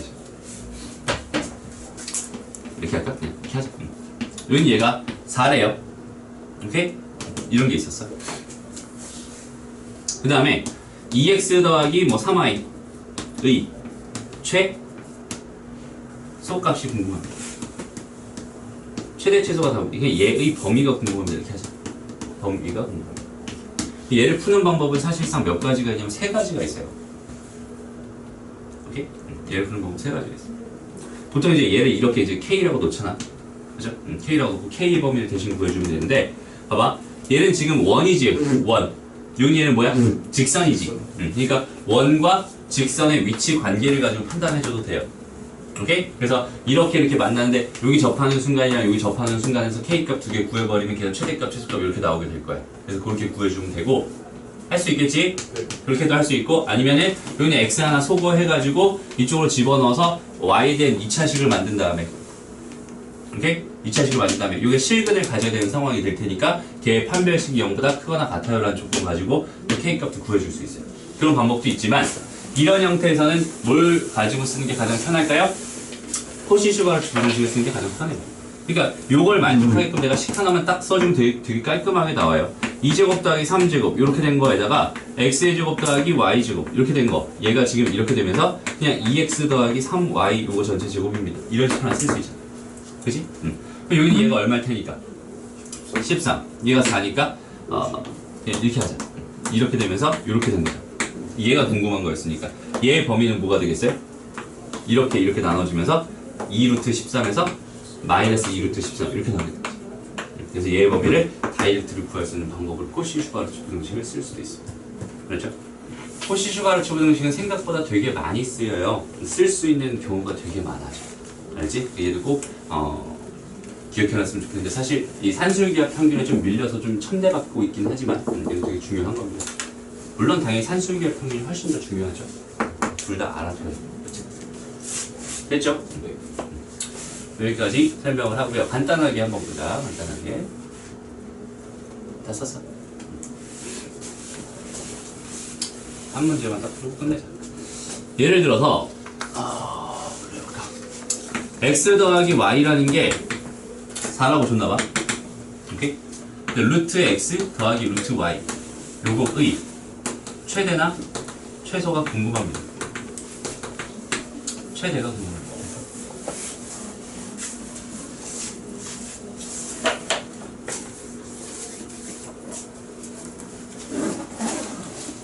여기 얘가 4래요. 오케이? 이런 게 있었어. 그 다음에 2x 더하기 뭐 3y의 최소값이 궁금합니다. 최대 최소가 다 이게 얘의 범위가 궁금합니다. 이렇게 하자. 범위가 궁금합니다. 얘를 푸는 방법은 사실상 몇 가지가 있냐면 3가지가 있어요. 오케이? 얘를 푸는 방법 3가지가 있어요. 보통 이제 얘를 이렇게 이제 k라고 놓잖아. 그죠? k라고 놓고 k 범위를 대신 구해주면 되는데, 봐봐. 얘는 지금 원이지. 원. 여기 얘는 뭐야? 직선이지. 그러니까 원과 직선의 위치 관계를 가지고 판단해줘도 돼요. 오케이? 그래서 이렇게 만나는데 여기 접하는 순간이랑 여기 접하는 순간에서 k값 2개 구해버리면 걔는 최대값, 최소값 이렇게 나오게 될 거야. 그래서 그렇게 구해주면 되고, 할 수 있겠지? 네. 그렇게도 할 수 있고, 아니면은 여기는 x 하나 소거해가지고 이쪽으로 집어넣어서 y에 대한 2차식을 만든 다음에, 오케이? 2차식을 만든 다음에 이게 실근을 가져야 되는 상황이 될 테니까 걔의 판별식이 0보다 크거나 같아요라는 조건 가지고 k값도 구해줄 수 있어요. 그런 방법도 있지만 이런 형태에서는 뭘 가지고 쓰는 게 가장 편할까요? 코시-슈바르츠 부등식을 쓰는 게 가장 편해요. 그러니까 요걸 만족하게끔 내가 식 하나만 딱 써주면 되게 깔끔하게 나와요. 2제곱 더하기 3제곱 이렇게 된 거에다가 x의 제곱 더하기 y제곱 이렇게 된 거, 얘가 지금 이렇게 되면서 그냥 2x 더하기 3y 요거 전체 제곱입니다. 이런 식 하나 쓸 수 있잖아. 그치? 그럼 여기는 얘가 얼마일 테니까 13, 얘가 4니까 이렇게 하자. 이렇게 되면서 이렇게 된 거죠. 얘가 궁금한 거였으니까 얘의 범위는 뭐가 되겠어요? 이렇게 나눠지면서 2루트 13에서 마이너스 2루트 13 이렇게 나오게 되죠. 그래서 얘의 범위를 다이렉트로 구할 수 있는 방법을 코시-슈바르츠 부등식을 쓸 수도 있어요. 그렇죠? 코시-슈바르츠 부등식은 생각보다 되게 많이 쓰여요. 쓸 수 있는 경우가 되게 많아져. 알지? 얘도 꼭 기억해놨으면 좋겠는데, 사실 이 산술기하 평균에 좀 밀려서 좀 천대받고 있긴 하지만 이거 되게 중요한 겁니다. 물론 당연히 산술기하 평균이 훨씬 더 중요하죠. 둘 다 알아둬야 돼요. 됐죠? 네. 여기까지 설명을 하고요. 간단하게 한번 보자. 간단하게 다 썼어. 한 문제만 딱 풀고 끝내자. 예를 들어서 x 더하기 y라는 게 4라고 줬나봐. 오케이? 루트 x 더하기 루트 y 요거의 최대나 최소가 궁금합니다. 최대가 궁금합니다.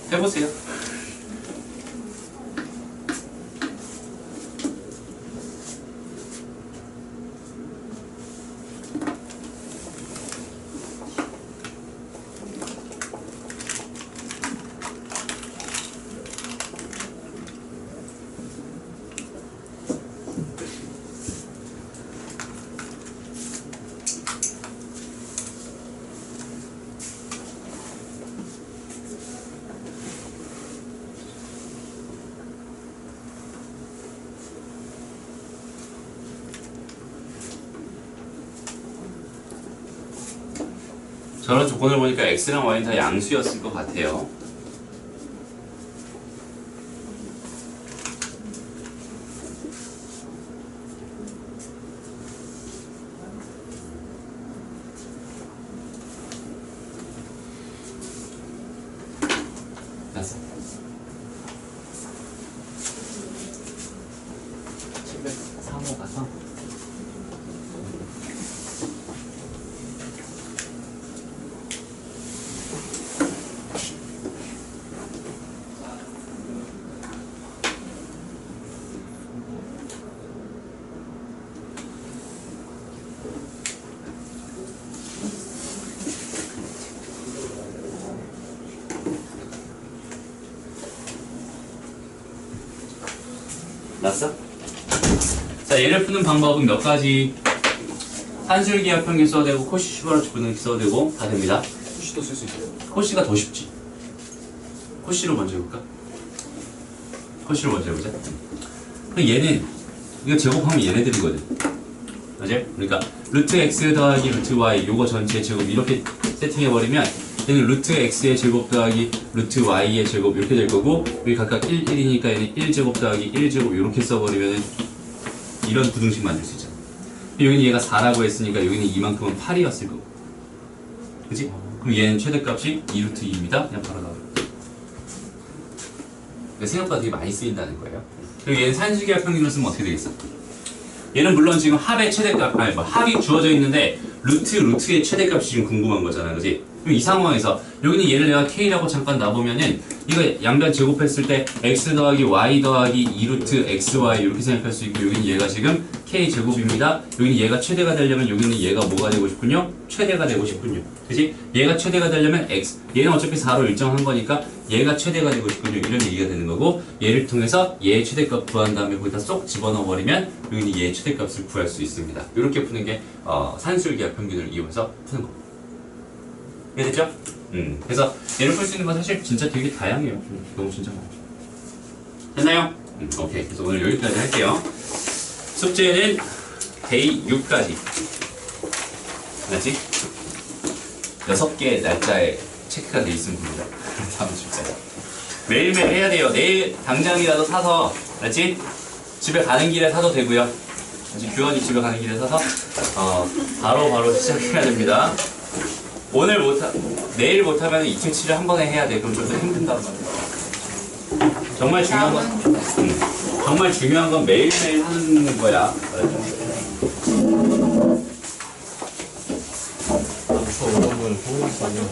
해보세요. 저런 조건을 보니까 x랑 y는 다 양수였을 것 같아요. 됐어. 703호 가서 났어? 자, 얘를 푸는 방법은 몇 가지. 산술기하 평균 써도 되고 코시-슈바르츠 부등식 써도 되고 다 됩니다. 코시도 쓸 수 있어요. 코시가 더 쉽지. 코시로 먼저 해볼까? 코시로 먼저 해보자. 그럼 얘는 이거 제곱하면 얘네들이거든. 맞아요? 그러니까 루트 x 더하기 루트 y 요거 전체 제곱 이렇게 세팅해버리면 얘는 루트 x의 제곱 더하기 루트 y의 제곱 이렇게 될 거고, 여기 각각 1, 1이니까 얘는 1제곱 더하기 1제곱 이렇게 써버리면 이런 부등식 만들 수 있잖아. 여기는 얘가 4라고 했으니까 여기는 이만큼은 8이었을 거고. 그치? 그럼 얘는 최대값이 2루트 2입니다. 그냥 바로 나와요. 생각보다 되게 많이 쓰인다는 거예요. 그리고 얘는 산술기하 평균을 쓰면 어떻게 되겠어? 얘는 물론 지금 합의 최대값, 아니 뭐 합이 주어져 있는데 루트의 최대값이 지금 궁금한 거잖아, 그지? 그럼 이 상황에서 여기는 얘를 내가 k라고 잠깐 놔보면은 이거 양변 제곱했을 때 x 더하기 y 더하기 2루트 xy 이렇게 생각할 수 있고 여기는 얘가 지금 k 제곱입니다. 여기는 얘가 최대가 되려면 여기는 얘가 뭐가 되고 싶군요? 최대가 되고 싶군요. 그지? 얘가 최대가 되려면 x, 얘는 어차피 4로 일정한 거니까 얘가 최대가 되고 싶군요. 이런 얘기가 되는 거고 얘를 통해서 얘의 최대값 구한 다음에 거기다 쏙 집어넣어 버리면 여기는 얘의 최대값을 구할 수 있습니다. 이렇게 푸는 게 산술기하 평균을 이용해서 푸는 거. 이해됐죠? 그래서 얘를 풀 수 있는 건 사실 진짜 되게 다양해요. 너무 진짜 많죠. 됐나요? 오케이. 그래서 오늘 여기까지 할게요. 숙제는 데이 6까지. 맞지? 6개의 날짜에 체크가 돼 있으면 됩니다. 다음 주제. 매일매일 해야 돼요. 내일 당장이라도 사서, 맞지? 집에 가는 길에 사도 되고요. 아직 규환이 집에 가는 길에 사서 바로 시작해야 됩니다. 내일 못하면 이 책치를 한 번에 해야 돼. 그럼 좀 더 힘든단 말이야. 정말 중요한 건 매일매일 하는 거야. 오늘 보고 있어요.